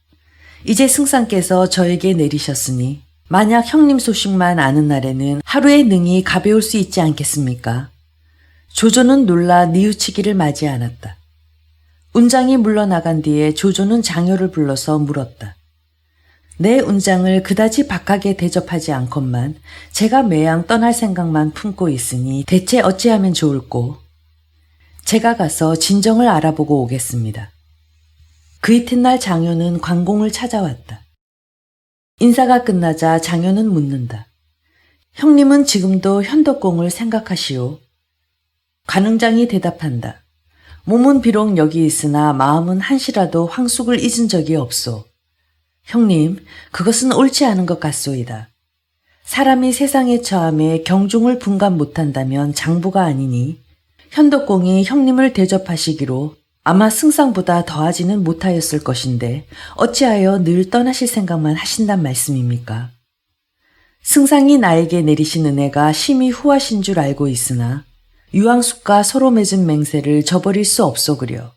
S1: 이제 승상께서 저에게 내리셨으니 만약 형님 소식만 아는 날에는 하루에 능히 가벼울 수 있지 않겠습니까? 조조는 놀라 뉘우치기를 맞이 않았다. 운장이 물러나간 뒤에 조조는 장효를 불러서 물었다. 내 운장을 그다지 박하게 대접하지 않건만 제가 매양 떠날 생각만 품고 있으니 대체 어찌하면 좋을꼬? 제가 가서 진정을 알아보고 오겠습니다. 그 이튿날 장효는 관공을 찾아왔다. 인사가 끝나자 장효는 묻는다. 형님은 지금도 현덕공을 생각하시오? 관웅장이 대답한다. 몸은 비록 여기 있으나 마음은 한시라도 황숙을 잊은 적이 없소. 형님, 그것은 옳지 않은 것 같소이다. 사람이 세상에 처함에 경중을 분간 못한다면 장부가 아니니 현덕공이 형님을 대접하시기로 아마 승상보다 더하지는 못하였을 것인데 어찌하여 늘 떠나실 생각만 하신단 말씀입니까? 승상이 나에게 내리신 은혜가 심히 후하신 줄 알고 있으나 유황숙과 서로 맺은 맹세를 저버릴 수 없소그려.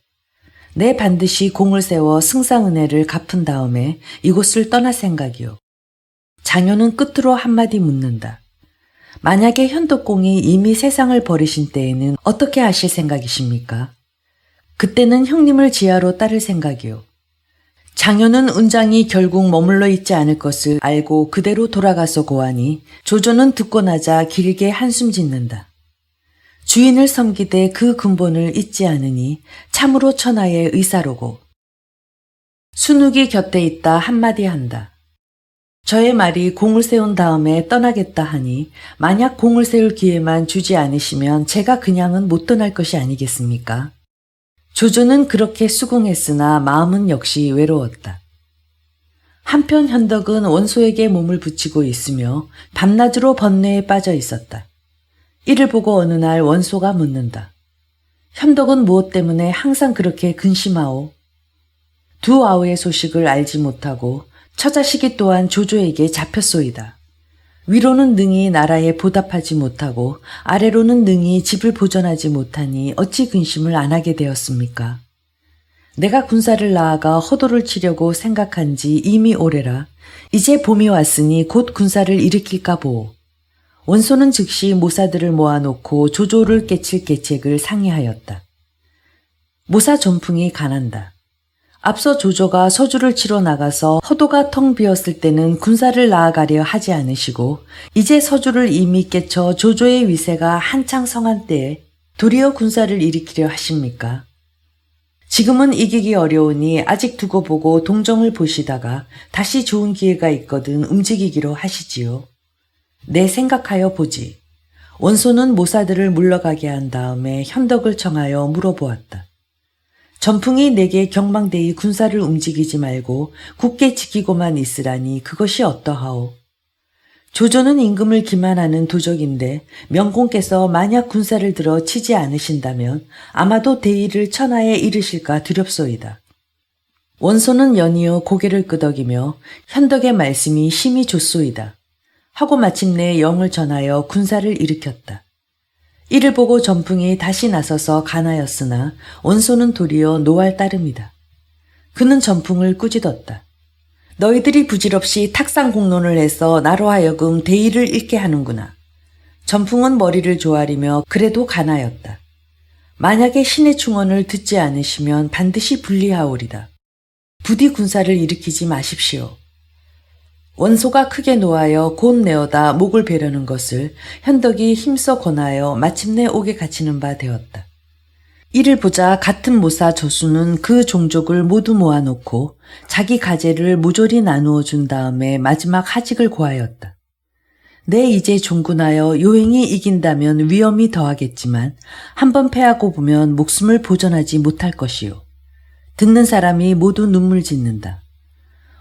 S1: 내 반드시 공을 세워 승상 은혜를 갚은 다음에 이곳을 떠날 생각이오. 장효는 끝으로 한마디 묻는다. 만약에 현덕공이 이미 세상을 버리신 때에는 어떻게 하실 생각이십니까? 그때는 형님을 지하로 따를 생각이오. 장효는 운장이 결국 머물러 있지 않을 것을 알고 그대로 돌아가서 고하니 조조는 듣고 나자 길게 한숨 짓는다. 주인을 섬기되 그 근본을 잊지 않으니 참으로 천하의 의사로고. 순욱이 곁에 있다 한마디 한다. 저의 말이 공을 세운 다음에 떠나겠다 하니 만약 공을 세울 기회만 주지 않으시면 제가 그냥은 못 떠날 것이 아니겠습니까? 조조는 그렇게 수긍했으나 마음은 역시 외로웠다. 한편 현덕은 원소에게 몸을 붙이고 있으며 밤낮으로 번뇌에 빠져 있었다. 이를 보고 어느 날 원소가 묻는다. 현덕은 무엇 때문에 항상 그렇게 근심하오? 두 아우의 소식을 알지 못하고 처자식이 또한 조조에게 잡혔소이다. 위로는 능히 나라에 보답하지 못하고 아래로는 능히 집을 보전하지 못하니 어찌 근심을 안 하게 되었습니까? 내가 군사를 나아가 허도를 치려고 생각한 지 이미 오래라. 이제 봄이 왔으니 곧 군사를 일으킬까 보오. 원소는 즉시 모사들을 모아놓고 조조를 깨칠 계책을 상의하였다. 모사 전풍이 가난다. 앞서 조조가 서주를 치러 나가서 허도가 텅 비었을 때는 군사를 나아가려 하지 않으시고 이제 서주를 이미 깨쳐 조조의 위세가 한창 성한 때에 도리어 군사를 일으키려 하십니까? 지금은 이기기 어려우니 아직 두고 보고 동정을 보시다가 다시 좋은 기회가 있거든 움직이기로 하시지요. 내 생각하여 보지. 원소는 모사들을 물러가게 한 다음에 현덕을 청하여 물어보았다. 전풍이 내게 경망대의 군사를 움직이지 말고 굳게 지키고만 있으라니 그것이 어떠하오? 조조는 임금을 기만하는 도적인데 명공께서 만약 군사를 들어 치지 않으신다면 아마도 대의를 천하에 이르실까 두렵소이다. 원소는 연이어 고개를 끄덕이며 현덕의 말씀이 심히 좋소이다. 하고 마침내 영을 전하여 군사를 일으켰다. 이를 보고 전풍이 다시 나서서 간하였으나 원소는 도리어 노할 따름이다. 그는 전풍을 꾸짖었다. 너희들이 부질없이 탁상 공론을 해서 나로 하여금 대의를 잃게 하는구나. 전풍은 머리를 조아리며 그래도 간하였다. 만약에 신의 충언을 듣지 않으시면 반드시 불리하오리다. 부디 군사를 일으키지 마십시오. 원소가 크게 노하여 곧 내어다 목을 베려는 것을 현덕이 힘써 권하여 마침내 옥에 갇히는 바 되었다. 이를 보자 같은 모사 저수는 그 종족을 모두 모아놓고 자기 가제를 모조리 나누어 준 다음에 마지막 하직을 고하였다. 내 이제 종군하여 요행이 이긴다면 위험이 더하겠지만 한번 패하고 보면 목숨을 보전하지 못할 것이요. 듣는 사람이 모두 눈물 짓는다.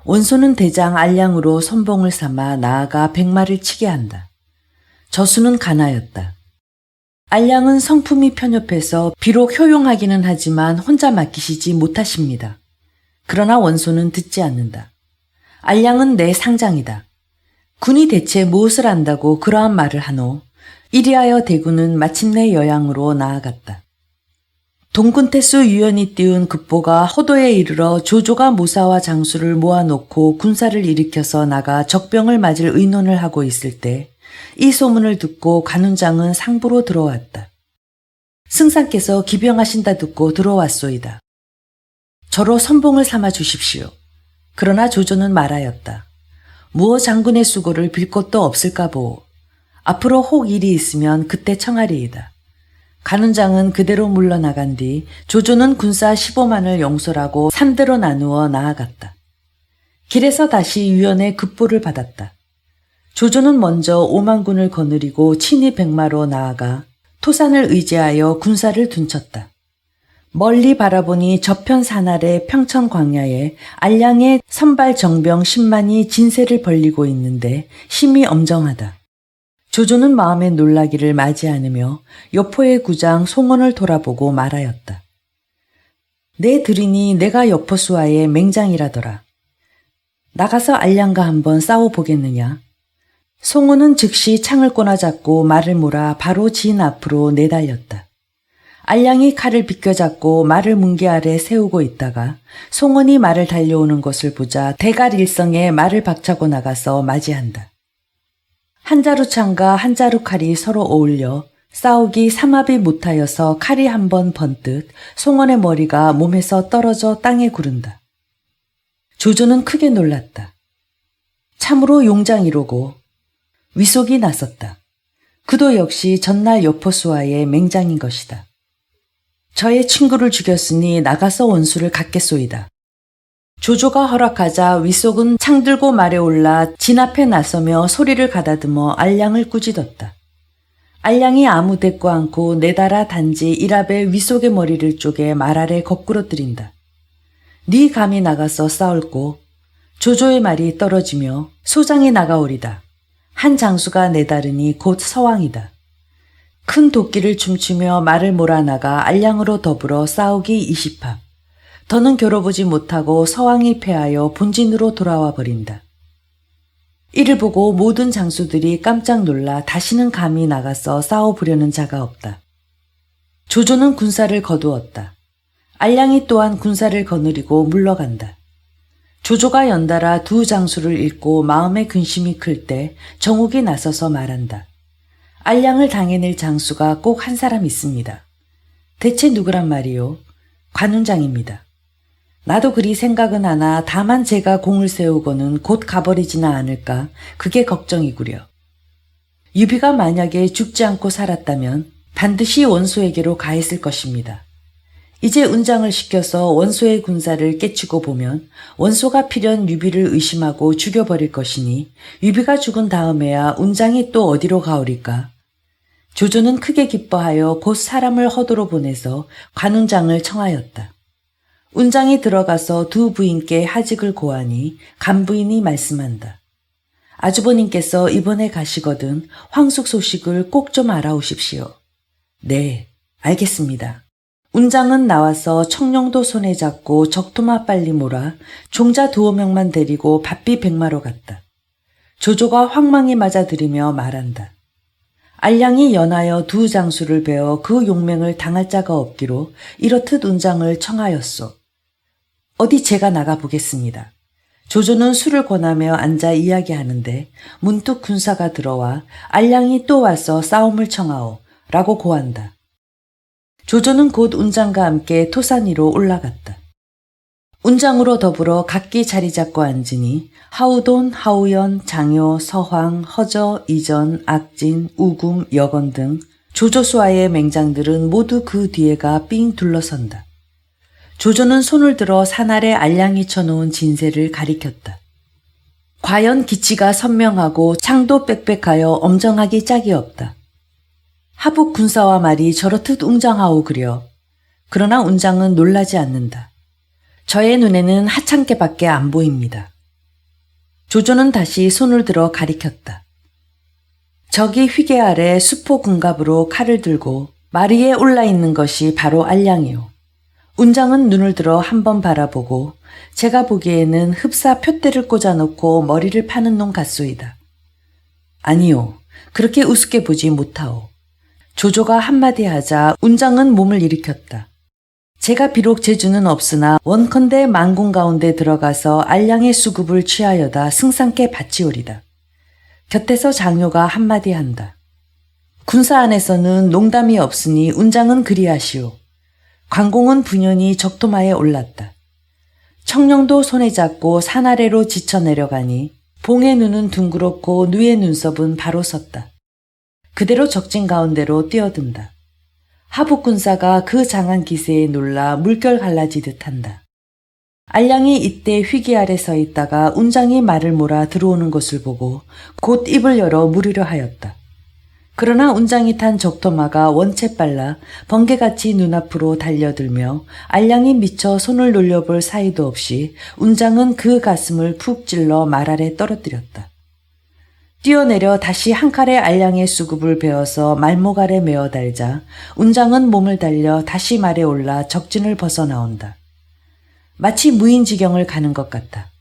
S1: 원소는 대장 알량으로 선봉을 삼아 나아가 백마를 치게 한다. 저수는 간하였다. 알량은 성품이 편협해서 비록 효용하기는 하지만 혼자 맡기시지 못하십니다. 그러나 원소는 듣지 않는다. 알량은 내 상장이다. 군이 대체 무엇을 안다고 그러한 말을 하노? 이리하여 대군은 마침내 여양으로 나아갔다. 동군태수 유연히 띄운 급보가 허도에 이르러 조조가 모사와 장수를 모아놓고 군사를 일으켜서 나가 적병을 맞을 의논을 하고 있을 때 이 소문을 듣고 관운장은 상부로 들어왔다. 승상께서 기병하신다 듣고 들어왔소이다. 저로 선봉을 삼아 주십시오. 그러나 조조는 말하였다. 무어 장군의 수고를 빌 것도 없을까 보오. 앞으로 혹 일이 있으면 그때 청하리이다. 관운장은 그대로 물러나간 뒤 조조는 군사 15만을 용솔하고 3대로 나누어 나아갔다. 길에서 다시 유연의 급보를 받았다. 조조는 먼저 오만군을 거느리고 친히 백마로 나아가 토산을 의지하여 군사를 둔쳤다. 멀리 바라보니 저편 산 아래 평천 광야에 알량의 선발 정병 10만이 진세를 벌리고 있는데 심히 엄정하다. 조조는 마음에 놀라기를 맞이 않으며 여포의 구장 송원을 돌아보고 말하였다. 내 들으니 내가 여포수하의 맹장이라더라. 나가서 알량과 한번 싸워보겠느냐. 송원은 즉시 창을 꼬나잡고 말을 몰아 바로 진 앞으로 내달렸다. 알량이 칼을 비껴잡고 말을 문기 아래 세우고 있다가 송원이 말을 달려오는 것을 보자 대갈일성에 말을 박차고 나가서 맞이한다. 한자루 창과 한자루 칼이 서로 어울려 싸우기 삼합이 못하여서 칼이 한 번 번뜩 송원의 머리가 몸에서 떨어져 땅에 구른다. 조조는 크게 놀랐다. 참으로 용장이로고 위속이 났었다. 그도 역시 전날 여포수와의 맹장인 것이다. 저의 친구를 죽였으니 나가서 원수를 갚겠소이다. 조조가 허락하자 위속은 창 들고 말에 올라 진 앞에 나서며 소리를 가다듬어 알량을 꾸짖었다. 알량이 아무 대꾸 않고 내달아 단지 일합에 위속의 머리를 쪼개 말 아래 거꾸러뜨린다. 네 감히 나가서 싸울꼬. 조조의 말이 떨어지며 소장이 나가오리다. 한 장수가 내다르니 곧 서왕이다. 큰 도끼를 춤추며 말을 몰아나가 알량으로 더불어 싸우기 20합. 더는 겨뤄보지 못하고 서왕이 패하여 본진으로 돌아와 버린다. 이를 보고 모든 장수들이 깜짝 놀라 다시는 감히 나가서 싸워보려는 자가 없다. 조조는 군사를 거두었다. 알량이 또한 군사를 거느리고 물러간다. 조조가 연달아 두 장수를 잃고 마음의 근심이 클 때 정욱이 나서서 말한다. 알량을 당해낼 장수가 꼭 한 사람 있습니다. 대체 누구란 말이요? 관운장입니다. 나도 그리 생각은 하나 다만 제가 공을 세우고는 곧 가버리지나 않을까 그게 걱정이구려. 유비가 만약에 죽지 않고 살았다면 반드시 원소에게로 가했을 것입니다. 이제 운장을 시켜서 원소의 군사를 깨치고 보면 원소가 필연 유비를 의심하고 죽여버릴 것이니 유비가 죽은 다음에야 운장이 또 어디로 가오리까. 조조는 크게 기뻐하여 곧 사람을 허도로 보내서 관운장을 청하였다. 운장이 들어가서 두 부인께 하직을 고하니 간부인이 말씀한다. 아주버님께서 이번에 가시거든 황숙 소식을 꼭 좀 알아오십시오. 네, 알겠습니다. 운장은 나와서 청룡도 손에 잡고 적토마 빨리 몰아 종자 2~5명만 데리고 바삐 백마로 갔다. 조조가 황망히 맞아들이며 말한다. 알량이 연하여 두 장수를 베어 그 용맹을 당할 자가 없기로 이렇듯 운장을 청하였소. 어디 제가 나가보겠습니다. 조조는 술을 권하며 앉아 이야기하는데 문득 군사가 들어와 알량이 또 와서 싸움을 청하오 라고 고한다. 조조는 곧 운장과 함께 토산 위로 올라갔다. 운장으로 더불어 각기 자리 잡고 앉으니 하우돈, 하우연, 장효, 서황, 허저, 이전, 악진, 우금, 여건 등 조조수와의 맹장들은 모두 그 뒤에가 삥 둘러선다. 조조는 손을 들어 산 아래 알량이 쳐놓은 진세를 가리켰다. 과연 기치가 선명하고 창도 빽빽하여 엄정하기 짝이 없다. 하북 군사와 말이 저렇듯 웅장하오 그려. 그러나 운장은 놀라지 않는다. 저의 눈에는 하찮게밖에 안 보입니다. 조조는 다시 손을 들어 가리켰다. 저기 휘게 아래 수포 군갑으로 칼을 들고 말 위에 올라있는 것이 바로 알량이오. 운장은 눈을 들어 한번 바라보고 제가 보기에는 흡사 표대를 꽂아놓고 머리를 파는 놈 같소이다. 아니요, 그렇게 우습게 보지 못하오. 조조가 한마디 하자 운장은 몸을 일으켰다. 제가 비록 재주는 없으나 원컨대 만군 가운데 들어가서 알량의 수급을 취하여다 승상께 바치오리다. 곁에서 장효가 한마디 한다. 군사 안에서는 농담이 없으니 운장은 그리하시오. 관공은 분연히 적토마에 올랐다. 청룡도 손에 잡고 산 아래로 지쳐 내려가니 봉의 눈은 둥그렇고 누의 눈썹은 바로 섰다. 그대로 적진 가운데로 뛰어든다. 하북군사가 그 장한 기세에 놀라 물결 갈라지듯 한다. 알량이 이때 휘기 아래 서 있다가 운장이 말을 몰아 들어오는 것을 보고 곧 입을 열어 물으려 하였다. 그러나 운장이 탄 적토마가 원체 빨라 번개같이 눈앞으로 달려들며 알량이 미쳐 손을 놀려볼 사이도 없이 운장은 그 가슴을 푹 찔러 말 아래 떨어뜨렸다. 뛰어내려 다시 한 칼에 알량의 수급을 베어서 말목 아래 메어 달자 운장은 몸을 달려 다시 말에 올라 적진을 벗어 나온다. 마치 무인지경을 가는 것 같다.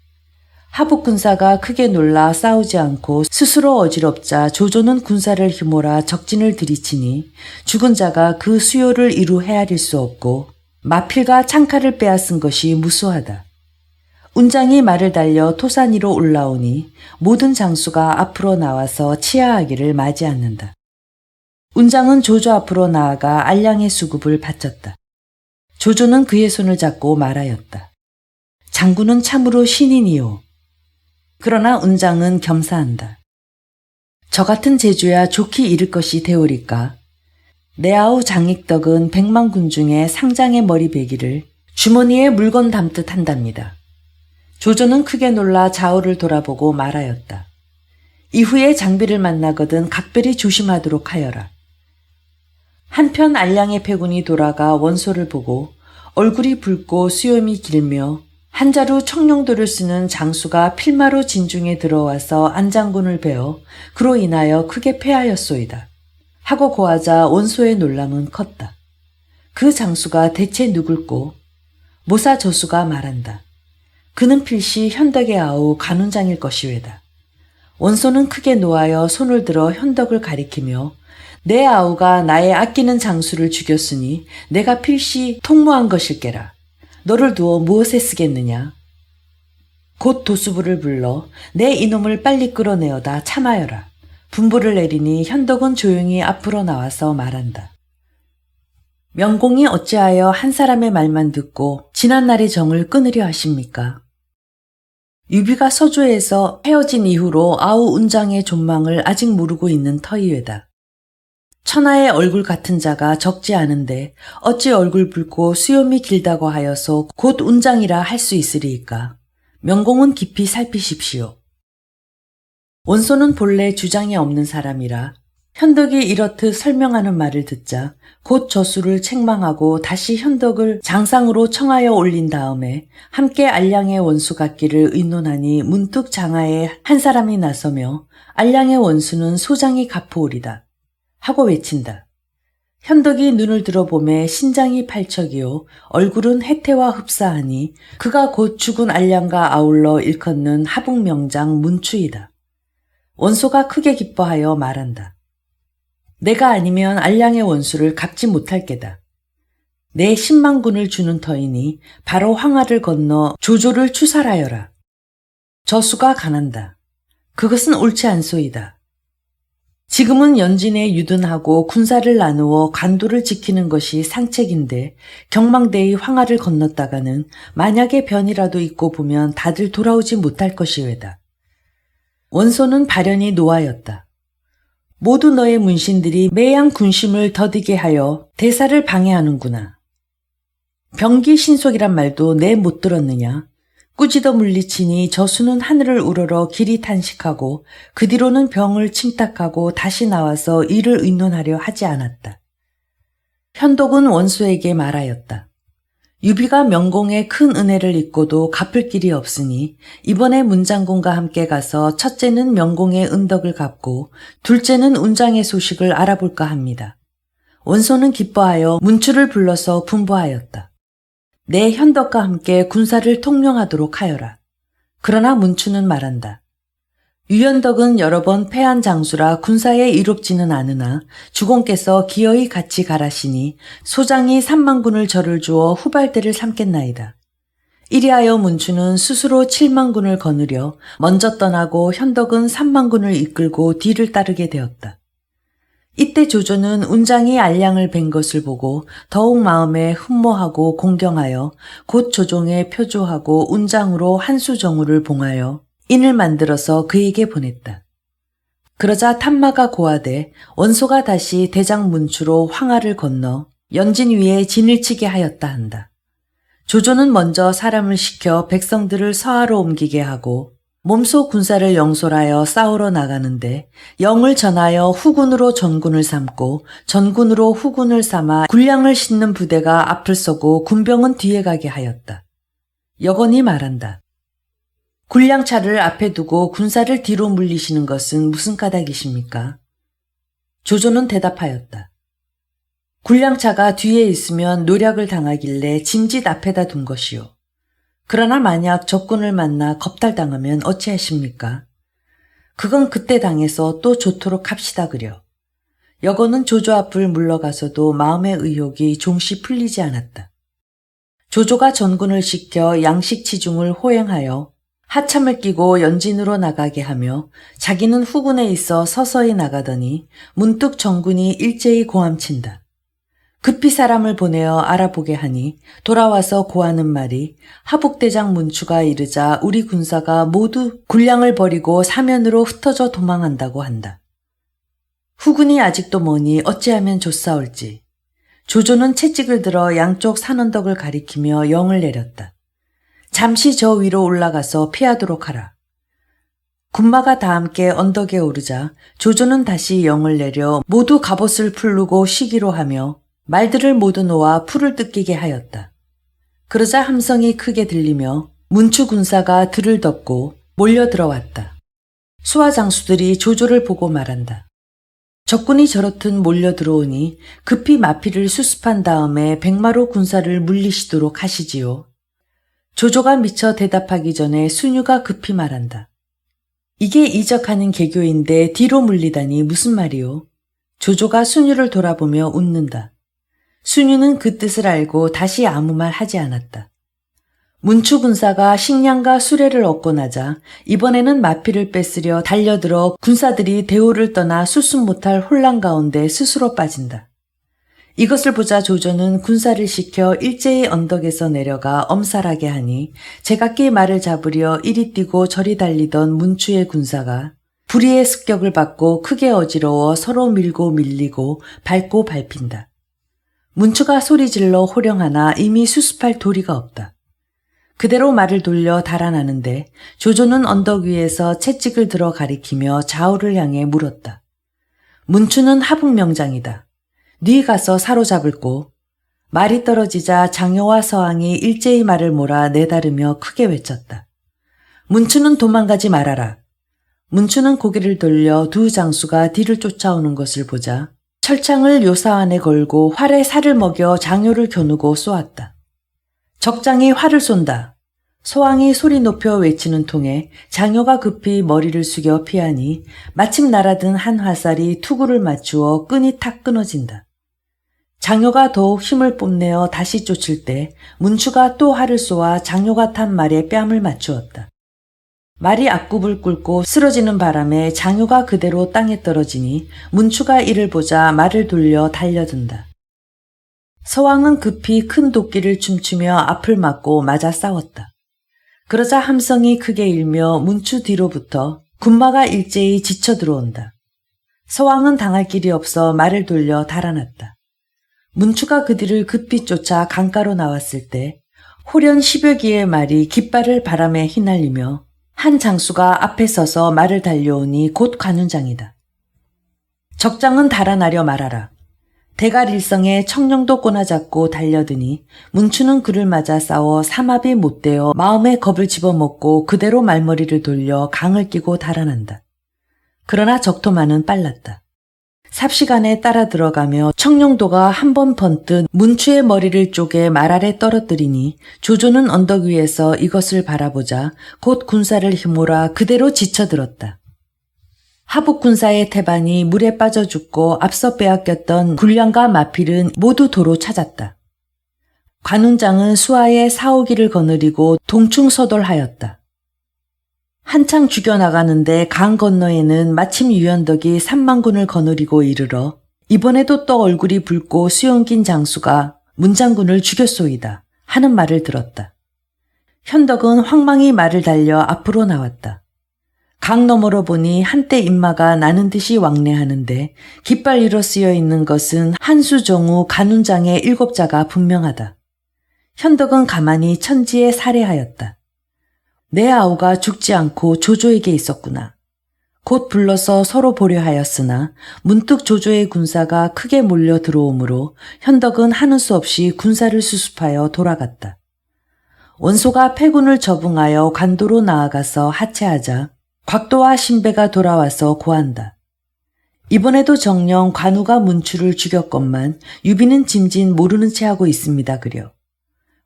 S1: 하북 군사가 크게 놀라 싸우지 않고 스스로 어지럽자 조조는 군사를 휘몰아 적진을 들이치니 죽은 자가 그 수요를 이루 헤아릴 수 없고 마필과 창칼을 빼앗은 것이 무수하다. 운장이 말을 달려 토산 위로 올라오니 모든 장수가 앞으로 나와서 치하하기를 맞이 않는다. 운장은 조조 앞으로 나아가 알량의 수급을 바쳤다. 조조는 그의 손을 잡고 말하였다. 장군은 참으로 신인이요. 그러나 운장은 겸사한다. 저 같은 제주야 좋게 이를 것이 되오리까. 내 아우 장익덕은 100만 군 중에 상장의 머리 베기를 주머니에 물건 담듯 한답니다. 조조는 크게 놀라 좌우를 돌아보고 말하였다. 이후에 장비를 만나거든 각별히 조심하도록 하여라. 한편 알량의 패군이 돌아가 원소를 보고 얼굴이 붉고 수염이 길며 한자루 청룡도를 쓰는 장수가 필마로 진중에 들어와서 안장군을 베어 그로 인하여 크게 패하였소이다. 하고 고하자 원소의 놀람은 컸다. 그 장수가 대체 누굴꼬? 모사 저수가 말한다. 그는 필시 현덕의 아우 간운장일 것이외다. 원소는 크게 노하여 손을 들어 현덕을 가리키며 내 아우가 나의 아끼는 장수를 죽였으니 내가 필시 통모한 것일게라. 너를 두어 무엇에 쓰겠느냐? 곧 도수부를 불러 내 이놈을 빨리 끌어내어다 참하여라. 분부를 내리니 현덕은 조용히 앞으로 나와서 말한다. 명공이 어찌하여 한 사람의 말만 듣고 지난날의 정을 끊으려 하십니까? 유비가 서주에서 헤어진 이후로 아우 운장의 존망을 아직 모르고 있는 터이외다. 천하의 얼굴 같은 자가 적지 않은데 어찌 얼굴 붉고 수염이 길다고 하여서 곧 운장이라 할 수 있으리이까. 명공은 깊이 살피십시오. 원소는 본래 주장이 없는 사람이라 현덕이 이렇듯 설명하는 말을 듣자 곧 저수를 책망하고 다시 현덕을 장상으로 청하여 올린 다음에 함께 알량의 원수 같기를 의논하니 문득 장하에 한 사람이 나서며 알량의 원수는 소장이 갚으오리다 하고 외친다. 현덕이 눈을 들어보매 신장이 팔척이요 얼굴은 해태와 흡사하니 그가 곧 죽은 알량과 아울러 일컫는 하북명장 문추이다. 원소가 크게 기뻐하여 말한다. 내가 아니면 알량의 원수를 갚지 못할 게다. 내 10만 군을 주는 터이니 바로 황하를 건너 조조를 추살하여라. 저수가 간한다. 그것은 옳지 않소이다. 지금은 연진에 유둔하고 군사를 나누어 간도를 지키는 것이 상책인데 경망대의 황하를 건넜다가는 만약에 변이라도 있고 보면 다들 돌아오지 못할 것이외다. 원소는 발연이 노하였다. 모두 너의 문신들이 매양 군심을 더디게 하여 대사를 방해하는구나. 병기 신속이란 말도 내 못 들었느냐. 꾸짖어 물리치니 저수는 하늘을 우러러 길이 탄식하고 그 뒤로는 병을 침탁하고 다시 나와서 이를 의논하려 하지 않았다. 현덕은 원수에게 말하였다. 유비가 명공의 큰 은혜를 잊고도 갚을 길이 없으니 이번에 문장군과 함께 가서 첫째는 명공의 은덕을 갚고 둘째는 운장의 소식을 알아볼까 합니다. 원소는 기뻐하여 문추를 불러서 분부하였다. 내 현덕과 함께 군사를 통령하도록 하여라. 그러나 문추는 말한다. 유현덕은 여러 번 패한 장수라 군사에 이롭지는 않으나 주공께서 기어이 같이 가라시니 소장이 3만 군을 저를 주어 후발대를 삼겠나이다. 이리하여 문추는 스스로 7만 군을 거느려 먼저 떠나고 현덕은 3만 군을 이끌고 뒤를 따르게 되었다. 이때 조조는 운장이 알량을 뵌 것을 보고 더욱 마음에 흠모하고 공경하여 곧 조종에 표조하고 운장으로 한수정우를 봉하여 인을 만들어서 그에게 보냈다. 그러자 탐마가 고하되 원소가 다시 대장 문추로 황하를 건너 연진 위에 진을 치게 하였다 한다. 조조는 먼저 사람을 시켜 백성들을 서하로 옮기게 하고 몸소 군사를 영솔하여 싸우러 나가는데 영을 전하여 후군으로 전군을 삼고 전군으로 후군을 삼아 군량을 싣는 부대가 앞을 서고 군병은 뒤에 가게 하였다. 여건이 말한다. 군량차를 앞에 두고 군사를 뒤로 물리시는 것은 무슨 까닭이십니까? 조조는 대답하였다. 군량차가 뒤에 있으면 노략을 당하길래 짐짓 앞에다 둔 것이요. 그러나 만약 적군을 만나 겁탈당하면 어찌하십니까? 그건 그때 당해서 또 좋도록 합시다 그려. 여건은 조조 앞을 물러가서도 마음의 의욕이 종시 풀리지 않았다. 조조가 전군을 시켜 양식치중을 호행하여 하참을 끼고 연진으로 나가게 하며 자기는 후군에 있어 서서히 나가더니 문득 전군이 일제히 고함친다. 급히 사람을 보내어 알아보게 하니 돌아와서 고하는 말이 하복대장 문추가 이르자 우리 군사가 모두 군량을 버리고 사면으로 흩어져 도망한다고 한다. 후군이 아직도 머니 어찌하면 좋사올지. 조조는 채찍을 들어 양쪽 산언덕을 가리키며 영을 내렸다. 잠시 저 위로 올라가서 피하도록 하라. 군마가 다 함께 언덕에 오르자 조조는 다시 영을 내려 모두 갑옷을 풀르고 쉬기로 하며 말들을 모두 놓아 풀을 뜯기게 하였다. 그러자 함성이 크게 들리며 문추 군사가 들을 덮고 몰려 들어왔다. 수하 장수들이 조조를 보고 말한다. 적군이 저렇듯 몰려 들어오니 급히 마피를 수습한 다음에 백마로 군사를 물리시도록 하시지요. 조조가 미처 대답하기 전에 순유가 급히 말한다. 이게 이적하는 개교인데 뒤로 물리다니 무슨 말이오? 조조가 순유를 돌아보며 웃는다. 순유는 그 뜻을 알고 다시 아무 말 하지 않았다. 문추 군사가 식량과 수레를 얻고 나자 이번에는 마피를 뺏으려 달려들어 군사들이 대오를 떠나 수습 못할 혼란 가운데 스스로 빠진다. 이것을 보자 조조는 군사를 시켜 일제히 언덕에서 내려가 엄살하게 하니 제각기 말을 잡으려 이리 뛰고 저리 달리던 문추의 군사가 불의의 습격을 받고 크게 어지러워 서로 밀고 밀리고 밟고 밟힌다. 문추가 소리질러 호령하나 이미 수습할 도리가 없다. 그대로 말을 돌려 달아나는데 조조는 언덕 위에서 채찍을 들어 가리키며 좌우를 향해 물었다. 문추는 하북명장이다. 네 가서 사로잡을꼬. 말이 떨어지자 장효와 서왕이 일제히 말을 몰아 내다르며 크게 외쳤다. 문추는 도망가지 말아라. 문추는 고개를 돌려 두 장수가 뒤를 쫓아오는 것을 보자 철창을 요사 안에 걸고 활에 살을 먹여 장효를 겨누고 쏘았다. 적장이 활을 쏜다. 소왕이 소리 높여 외치는 통에 장효가 급히 머리를 숙여 피하니 마침 날아든 한 화살이 투구를 맞추어 끈이 탁 끊어진다. 장효가 더욱 힘을 뽐내어 다시 쫓을 때 문추가 또 활을 쏘아 장효가 탄 말에 뺨을 맞추었다. 말이 앞굽을 꿇고 쓰러지는 바람에 장효가 그대로 땅에 떨어지니 문추가 이를 보자 말을 돌려 달려든다. 서왕은 급히 큰 도끼를 춤추며 앞을 막고 맞아 싸웠다. 그러자 함성이 크게 일며 문추 뒤로부터 군마가 일제히 지쳐 들어온다. 서왕은 당할 길이 없어 말을 돌려 달아났다. 문추가 그 뒤를 급히 쫓아 강가로 나왔을 때 호련 10여 기의 말이 깃발을 바람에 휘날리며 한 장수가 앞에 서서 말을 달려오니 곧 관운장이다. 적장은 달아나려 말하라. 대갈일성에 청룡도 꼬나잡고 달려드니 문추는 그를 맞아 싸워 삼합이 못되어 마음에 겁을 집어먹고 그대로 말머리를 돌려 강을 끼고 달아난다. 그러나 적토마는 빨랐다. 삽시간에 따라 들어가며 청룡도가 한 번 번뜩 문추의 머리를 쪼개 말 아래 떨어뜨리니 조조는 언덕 위에서 이것을 바라보자 곧 군사를 힘몰아 그대로 지쳐들었다. 하북군사의 태반이 물에 빠져 죽고 앞서 빼앗겼던 군량과 마필은 모두 도로 찾았다. 관운장은 수하에 사오기를 거느리고 동충서돌하였다. 한창 죽여나가는데 강 건너에는 마침 유연덕이 3만군을 거느리고 이르러 이번에도 또 얼굴이 붉고 수염 긴 장수가 문장군을 죽였소이다 하는 말을 들었다. 현덕은 황망히 말을 달려 앞으로 나왔다. 강 너머로 보니 한때 인마가 나는 듯이 왕래하는데 깃발 위로 쓰여 있는 것은 한수정우 간운장의 7자가 분명하다. 현덕은 가만히 천지에 살해하였다. 내 아우가 죽지 않고 조조에게 있었구나. 곧 불러서 서로 보려 하였으나 문득 조조의 군사가 크게 몰려 들어오므로 현덕은 하는 수 없이 군사를 수습하여 돌아갔다. 원소가 패군을 접응하여 관도로 나아가서 하체하자 곽도와 신배가 돌아와서 고한다. 이번에도 정녕 관우가 문추를 죽였건만 유비는 짐진 모르는 채 하고 있습니다 그려.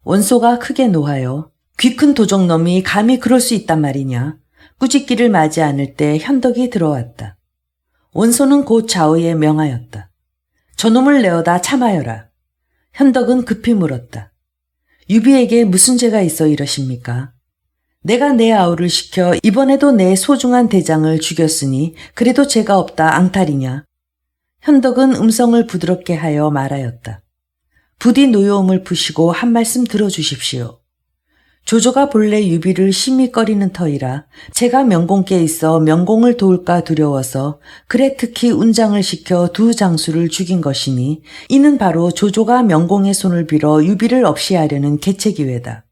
S1: 원소가 크게 노하여 귀 큰 도적놈이 감히 그럴 수 있단 말이냐. 꾸짖기를 맞이 않을 때 현덕이 들어왔다. 원소는 곧 좌우에 명하였다. 저놈을 내어다 참하여라. 현덕은 급히 물었다. 유비에게 무슨 죄가 있어 이러십니까? 내가 내 아우를 시켜 이번에도 내 소중한 대장을 죽였으니 그래도 죄가 없다 앙탈이냐. 현덕은 음성을 부드럽게 하여 말하였다. 부디 노여움을 푸시고 한 말씀 들어주십시오. 조조가 본래 유비를 심히 꺼리는 터이라 제가 명공께 있어 명공을 도울까 두려워서 그래 특히 운장을 시켜 두 장수를 죽인 것이니 이는 바로 조조가 명공의 손을 빌어 유비를 없이 하려는 계책이외다.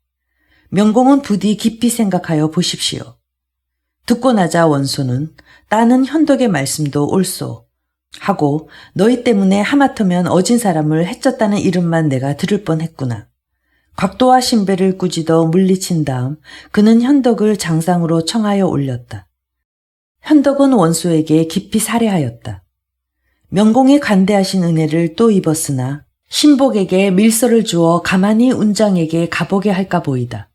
S1: 명공은 부디 깊이 생각하여 보십시오. 듣고 나자 원소는 나는 현덕의 말씀도 옳소 하고 너희 때문에 하마터면 어진 사람을 해쳤다는 이름만 내가 들을 뻔했구나. 곽도와 신배를 꾸짖어 물리친 다음 그는 현덕을 장상으로 청하여 올렸다. 현덕은 원소에게 깊이 살해하였다. 명공이 관대하신 은혜를 또 입었으나 신복에게 밀서를 주어 가만히 운장에게 가보게 할까 보이다.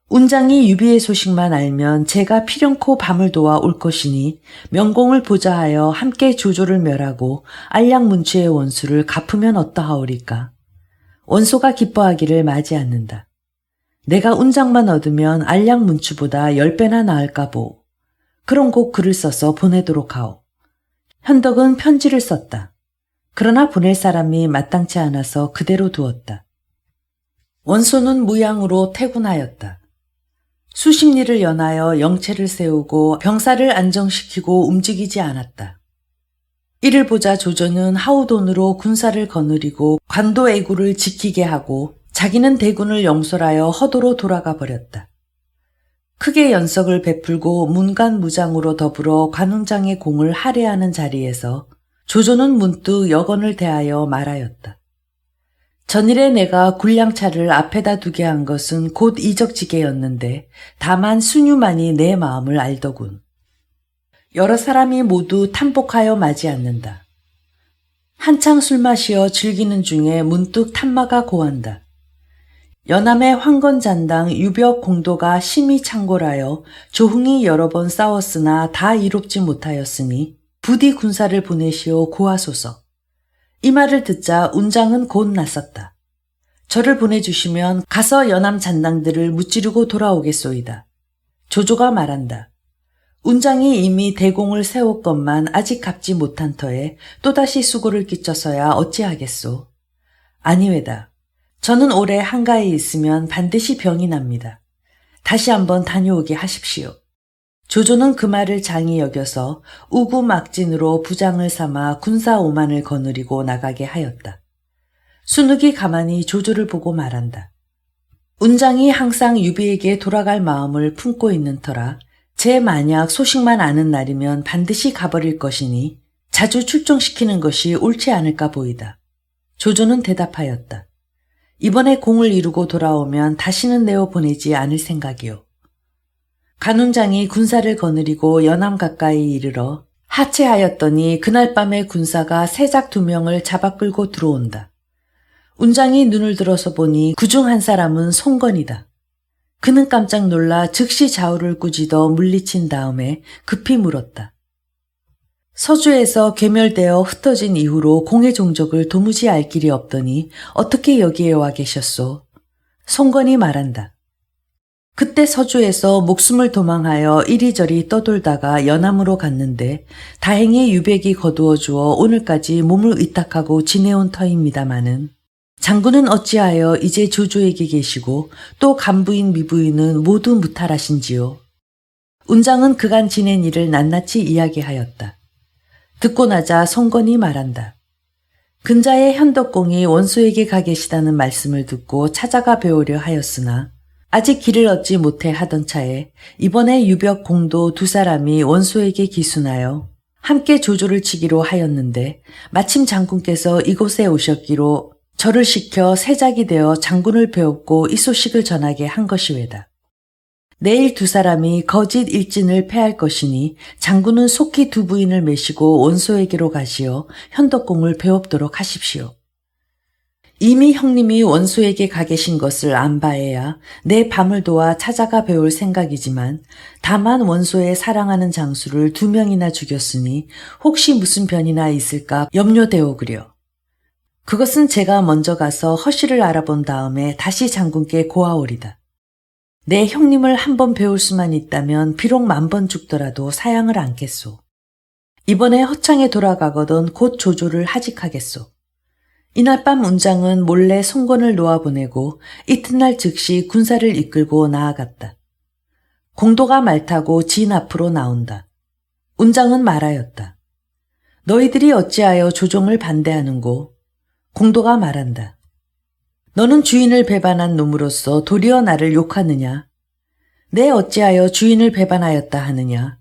S1: 운장이 유비의 소식만 알면 제가 필연코 밤을 도와 올 것이니 명공을 보좌하여 함께 조조를 멸하고 안량문추의 원수를 갚으면 어떠하오리까. 원소가 기뻐하기를 마지 않는다. 내가 운장만 얻으면 안량문추보다 10배나 나을까보. 그럼 곧 글을 써서 보내도록 하오. 현덕은 편지를 썼다. 그러나 보낼 사람이 마땅치 않아서 그대로 두었다. 원소는 무양으로 퇴군하였다. 수십리를 연하여 영체를 세우고 병사를 안정시키고 움직이지 않았다. 이를 보자 조조는 하우돈으로 군사를 거느리고 관도 애구를 지키게 하고 자기는 대군을 영솔하여 허도로 돌아가 버렸다. 크게 연석을 베풀고 문관무장으로 더불어 관운장의 공을 할애하는 자리에서 조조는 문득 여건을 대하여 말하였다. 전일에 내가 굴량차를 앞에다 두게 한 것은 곧 이적지게였는데 다만 순유만이 내 마음을 알더군. 여러 사람이 모두 탐복하여 맞이 않는다. 한창 술 마시어 즐기는 중에 문득 탐마가 고한다. 연암의 황건잔당 유벽 공도가 심히 창궐하여 조흥이 여러 번 싸웠으나 다 이롭지 못하였으니 부디 군사를 보내시오 고하소서. 이 말을 듣자 운장은 곧 나섰다. 저를 보내주시면 가서 연암 잔당들을 무찌르고 돌아오겠소이다. 조조가 말한다. 운장이 이미 대공을 세웠건만 아직 갚지 못한 터에 또다시 수고를 끼쳐서야 어찌하겠소. 아니외다. 저는 올해 한가에 있으면 반드시 병이 납니다. 다시 한번 다녀오게 하십시오. 조조는 그 말을 장히 여겨서 우구막진으로 부장을 삼아 군사 5만을 거느리고 나가게 하였다. 순욱이 가만히 조조를 보고 말한다. 운장이 항상 유비에게 돌아갈 마음을 품고 있는 터라 제 만약 소식만 아는 날이면 반드시 가버릴 것이니 자주 출정시키는 것이 옳지 않을까 보이다. 조조는 대답하였다. 이번에 공을 이루고 돌아오면 다시는 내어 보내지 않을 생각이요. 관운장이 군사를 거느리고 연암 가까이 이르러 하체하였더니 그날 밤에 군사가 세작 2명을 잡아 끌고 들어온다. 운장이 눈을 들어서 보니 그중 한 사람은 송건이다. 그는 깜짝 놀라 즉시 좌우를 꾸짖어 물리친 다음에 급히 물었다. 서주에서 괴멸되어 흩어진 이후로 공의 종적을 도무지 알 길이 없더니 어떻게 여기에 와 계셨소? 송건이 말한다. 그때 서주에서 목숨을 도망하여 이리저리 떠돌다가 연암으로 갔는데 다행히 유백이 거두어 주어 오늘까지 몸을 위탁하고 지내온 터입니다마는 장군은 어찌하여 이제 조조에게 계시고 또 간부인 미부인은 모두 무탈하신지요. 운장은 그간 지낸 일을 낱낱이 이야기하였다. 듣고 나자 송건이 말한다. 근자의 현덕공이 원소에게 가 계시다는 말씀을 듣고 찾아가 배우려 하였으나 아직 길을 얻지 못해 하던 차에 이번에 유벽 공도 두 사람이 원소에게 기순하여 함께 조조를 치기로 하였는데 마침 장군께서 이곳에 오셨기로 저를 시켜 세작이 되어 장군을 배웠고 이 소식을 전하게 한 것이외다. 내일 두 사람이 거짓 일진을 패할 것이니 장군은 속히 두 부인을 메시고 원소에게로 가시어 현덕공을 배웁도록 하십시오. 이미 형님이 원소에게 가 계신 것을 안 바에야 내 밤을 도와 찾아가 배울 생각이지만 다만 원소의 사랑하는 장수를 2명이나 죽였으니 혹시 무슨 변이나 있을까 염려되오그려. 그것은 제가 먼저 가서 허실을 알아본 다음에 다시 장군께 고하오리다. 내 형님을 한 번 배울 수만 있다면 비록 10,000번 죽더라도 사양을 않겠소. 이번에 허창에 돌아가거든 곧 조조를 하직하겠소. 이날 밤 운장은 몰래 송건을 놓아보내고 이튿날 즉시 군사를 이끌고 나아갔다. 공도가 말 타고 진 앞으로 나온다. 운장은 말하였다. 너희들이 어찌하여 조종을 반대하는고? 공도가 말한다. 너는 주인을 배반한 놈으로서 도리어 나를 욕하느냐? 내 어찌하여 주인을 배반하였다 하느냐?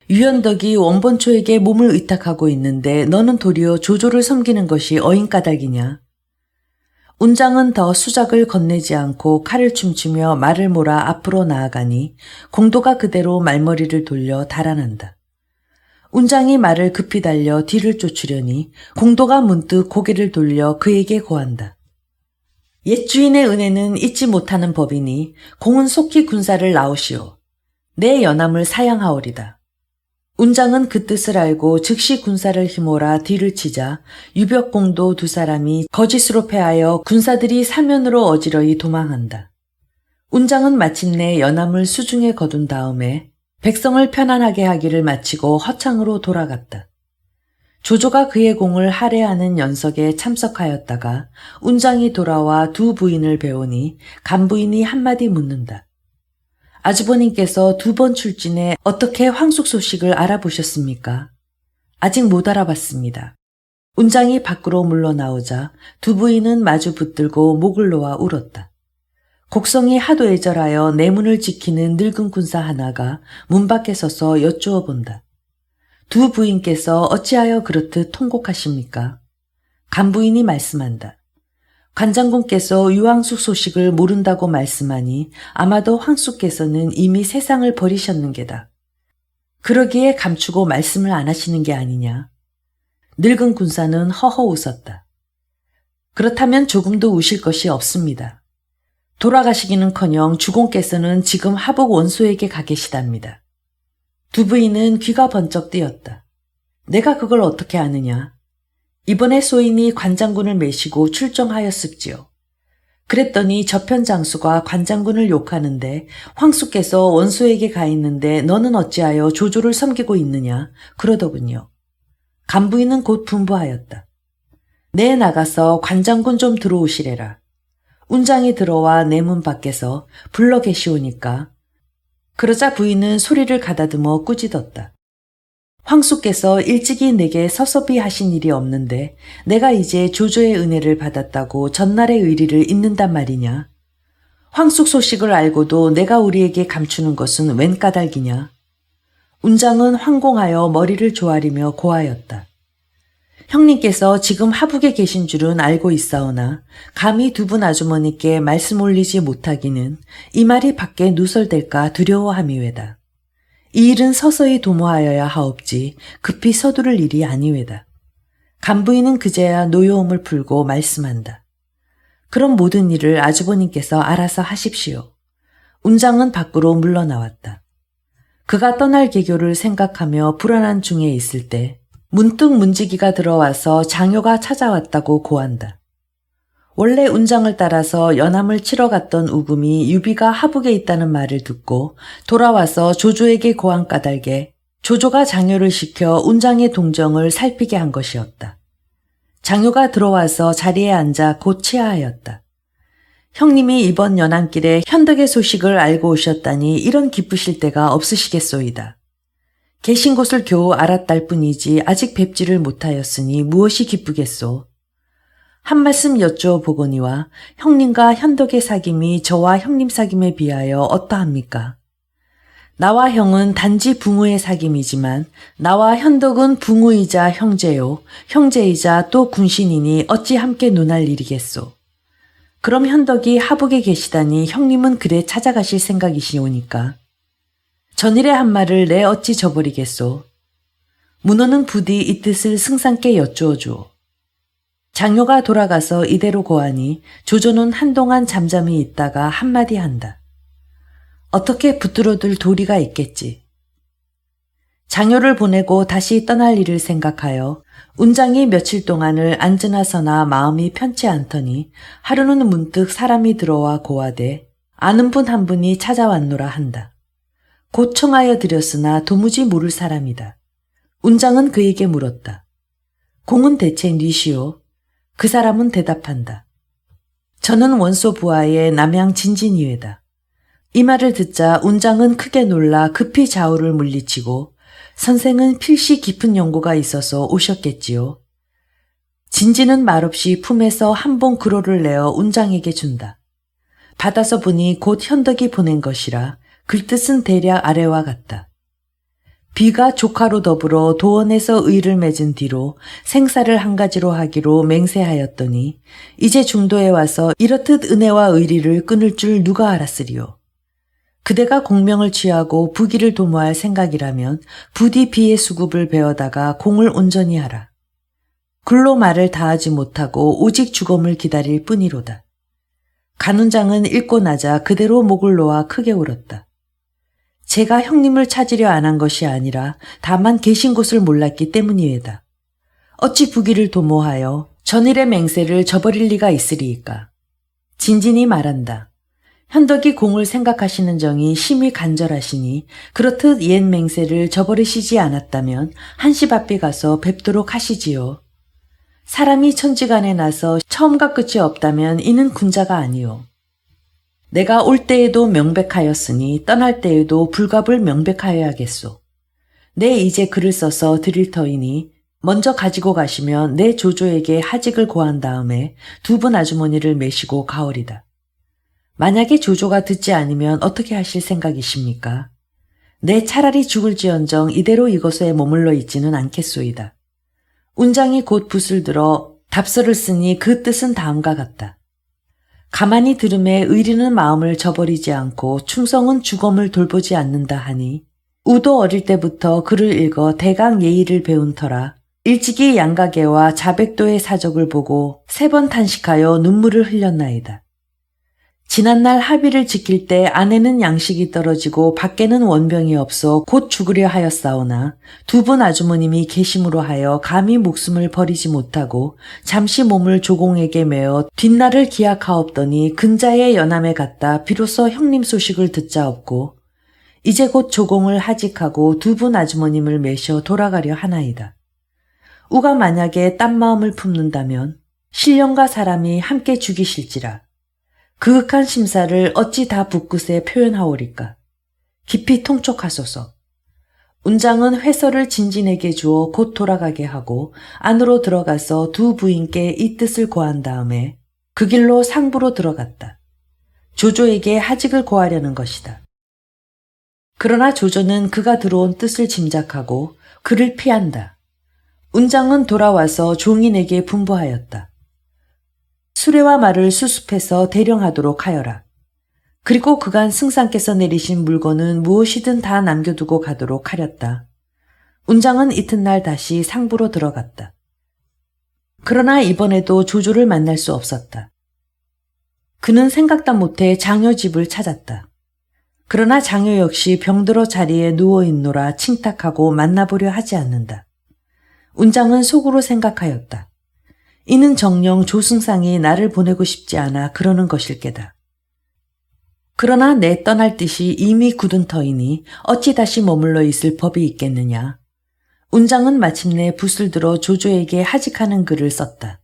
S1: 유연덕이 원본초에게 몸을 의탁하고 있는데 너는 도리어 조조를 섬기는 것이 어인까닭이냐? 운장은 더 수작을 건네지 않고 칼을 춤추며 말을 몰아 앞으로 나아가니 공도가 그대로 말머리를 돌려 달아난다. 운장이 말을 급히 달려 뒤를 쫓으려니 공도가 문득 고개를 돌려 그에게 고한다. 옛 주인의 은혜는 잊지 못하는 법이니 공은 속히 군사를 나오시오. 내 연함을 사양하오리다. 운장은 그 뜻을 알고 즉시 군사를 힘몰아 뒤를 치자 유벽공도 두 사람이 거짓으로 패하여 군사들이 사면으로 어지러이 도망한다. 운장은 마침내 연함을 수중에 거둔 다음에 백성을 편안하게 하기를 마치고 허창으로 돌아갔다. 조조가 그의 공을 할애하는 연석에 참석하였다가 운장이 돌아와 두 부인을 배우니 간부인이 한마디 묻는다. 아주버님께서 2번 출진해 어떻게 황숙 소식을 알아보셨습니까? 아직 못 알아봤습니다. 운장이 밖으로 물러나오자 두 부인은 마주 붙들고 목을 놓아 울었다. 곡성이 하도 애절하여 내문을 지키는 늙은 군사 하나가 문 밖에 서서 여쭈어 본다. 두 부인께서 어찌하여 그렇듯 통곡하십니까? 간부인이 말씀한다. 관장군께서 유황숙 소식을 모른다고 말씀하니 아마도 황숙께서는 이미 세상을 버리셨는 게다. 그러기에 감추고 말씀을 안 하시는 게 아니냐. 늙은 군사는 허허 웃었다. 그렇다면 조금도 우실 것이 없습니다. 돌아가시기는커녕 주공께서는 지금 하복 원소에게 가 계시답니다. 두 부인은 귀가 번쩍 뜨였다. 내가 그걸 어떻게 아느냐? 이번에 소인이 관장군을 메시고 출정하였습지요. 그랬더니 저편 장수가 관장군을 욕하는데 황숙께서 원소에게 가 있는데 너는 어찌하여 조조를 섬기고 있느냐? 그러더군요. 간부인은 곧 분부하였다. 내 나가서 관장군 좀 들어오시래라. 운장이 들어와 내 문 밖에서 불러 계시오니까. 그러자 부인은 소리를 가다듬어 꾸짖었다. 황숙께서 일찍이 내게 섭섭이 하신 일이 없는데 내가 이제 조조의 은혜를 받았다고 전날의 의리를 잊는단 말이냐. 황숙 소식을 알고도 내가 우리에게 감추는 것은 웬 까닭이냐. 운장은 황공하여 머리를 조아리며 고하였다. 형님께서 지금 하북에 계신 줄은 알고 있사오나 감히 2분 아주머니께 말씀 올리지 못하기는 이 말이 밖에 누설될까 두려워함이외다. 이 일은 서서히 도모하여야 하옵지 급히 서두를 일이 아니외다. 간부인은 그제야 노여움을 풀고 말씀한다. 그럼 모든 일을 아주버님께서 알아서 하십시오. 운장은 밖으로 물러나왔다. 그가 떠날 계교를 생각하며 불안한 중에 있을 때 문득 문지기가 들어와서 장효가 찾아왔다고 고한다. 원래 운장을 따라서 연함을 치러 갔던 우금이 유비가 하북에 있다는 말을 듣고 돌아와서 조조에게 고한 까닭에 조조가 장효를 시켜 운장의 동정을 살피게 한 것이었다. 장효가 들어와서 자리에 앉아 곧 치하하였다. 형님이 이번 연안길에 현덕의 소식을 알고 오셨다니 이런 기쁘실 때가 없으시겠소이다. 계신 곳을 겨우 알았달 뿐이지 아직 뵙지를 못하였으니 무엇이 기쁘겠소. 한 말씀 여쭈어보거니와 형님과 현덕의 사귐이 저와 형님 사귐에 비하여 어떠합니까? 나와 형은 단지 붕우의 사귐이지만 나와 현덕은 붕우이자 형제요 형제이자 또 군신이니 어찌 함께 논할 일이겠소. 그럼 현덕이 하북에 계시다니 형님은 그래 찾아가실 생각이시오니까. 전일의 한 말을 내 어찌 저버리겠소. 문호는 부디 이 뜻을 승상께 여쭈어 주오. 장효가 돌아가서 이대로 고하니 조조는 한동안 잠잠히 있다가 한마디 한다. 어떻게 붙들어둘 도리가 있겠지. 장효를 보내고 다시 떠날 일을 생각하여 운장이 며칠 동안을 앉으나 서나 마음이 편치 않더니 하루는 문득 사람이 들어와 고하되 아는 분 한 분이 찾아왔노라 한다. 곧 청하여 드렸으나 도무지 모를 사람이다. 운장은 그에게 물었다. 공은 대체 니시오? 그 사람은 대답한다. 저는 원소 부하의 남양 진진이외다. 이 말을 듣자 운장은 크게 놀라 급히 좌우를 물리치고 선생은 필시 깊은 연고가 있어서 오셨겠지요. 진진은 말없이 품에서 한 봉 그로를 내어 운장에게 준다. 받아서 보니 곧 현덕이 보낸 것이라 글뜻은 대략 아래와 같다. 비가 조카로 더불어 도원에서 의를 맺은 뒤로 생사를 한 가지로 하기로 맹세하였더니 이제 중도에 와서 이렇듯 은혜와 의리를 끊을 줄 누가 알았으리요. 그대가 공명을 취하고 부귀를 도모할 생각이라면 부디 비의 수급을 베어다가 공을 온전히 하라. 글로 말을 다하지 못하고 오직 죽음을 기다릴 뿐이로다. 간운장은 읽고 나자 그대로 목을 놓아 크게 울었다. 제가 형님을 찾으려 안 한 것이 아니라 다만 계신 곳을 몰랐기 때문이외다. 어찌 부귀를 도모하여 전일의 맹세를 저버릴 리가 있으리이까. 진진이 말한다. 현덕이 공을 생각하시는 정이 심히 간절하시니 그렇듯 옛 맹세를 저버리시지 않았다면 한시 앞에 가서 뵙도록 하시지요. 사람이 천지간에 나서 처음과 끝이 없다면 이는 군자가 아니요. 내가 올 때에도 명백하였으니 떠날 때에도 불갑을 명백하여야겠소. 내 이제 글을 써서 드릴 터이니 먼저 가지고 가시면 내 조조에게 하직을 고한 다음에 두 분 아주머니를 메시고 가오리다. 만약에 조조가 듣지 않으면 어떻게 하실 생각이십니까? 내 차라리 죽을지언정 이대로 이곳에 머물러 있지는 않겠소이다. 운장이 곧 붓을 들어 답서를 쓰니 그 뜻은 다음과 같다. 가만히 들음에 의리는 마음을 저버리지 않고 충성은 죽음을 돌보지 않는다 하니 우도 어릴 때부터 글을 읽어 대강 예의를 배운 터라 일찍이 양가계와 자백도의 사적을 보고 3번 탄식하여 눈물을 흘렸나이다. 지난날 합의를 지킬 때 안에는 양식이 떨어지고 밖에는 원병이 없어 곧 죽으려 하였사오나 두 분 아주머님이 계심으로 하여 감히 목숨을 버리지 못하고 잠시 몸을 조공에게 메어 뒷날을 기약하옵더니 근자의 연암에 갔다 비로소 형님 소식을 듣자옵고 이제 곧 조공을 하직하고 두 분 아주머님을 메셔 돌아가려 하나이다. 우가 만약에 딴 마음을 품는다면 신령과 사람이 함께 죽이실지라. 그윽한 심사를 어찌 다 붓끝에 표현하오리까. 깊이 통촉하소서. 운장은 회서를 진진에게 주어 곧 돌아가게 하고 안으로 들어가서 두 부인께 이 뜻을 고한 다음에 그 길로 상부로 들어갔다. 조조에게 하직을 고하려는 것이다. 그러나 조조는 그가 들어온 뜻을 짐작하고 그를 피한다. 운장은 돌아와서 종인에게 분부하였다. 수레와 말을 수습해서 대령하도록 하여라. 그리고 그간 승상께서 내리신 물건은 무엇이든 다 남겨두고 가도록 하렸다. 운장은 이튿날 다시 상부로 들어갔다. 그러나 이번에도 조조를 만날 수 없었다. 그는 생각도 못해 장효 집을 찾았다. 그러나 장효 역시 병들어 자리에 누워있노라 칭탁하고 만나보려 하지 않는다. 운장은 속으로 생각하였다. 이는 정녕 조승상이 나를 보내고 싶지 않아 그러는 것일 게다. 그러나 내 떠날 뜻이 이미 굳은 터이니 어찌 다시 머물러 있을 법이 있겠느냐. 운장은 마침내 붓을 들어 조조에게 하직하는 글을 썼다.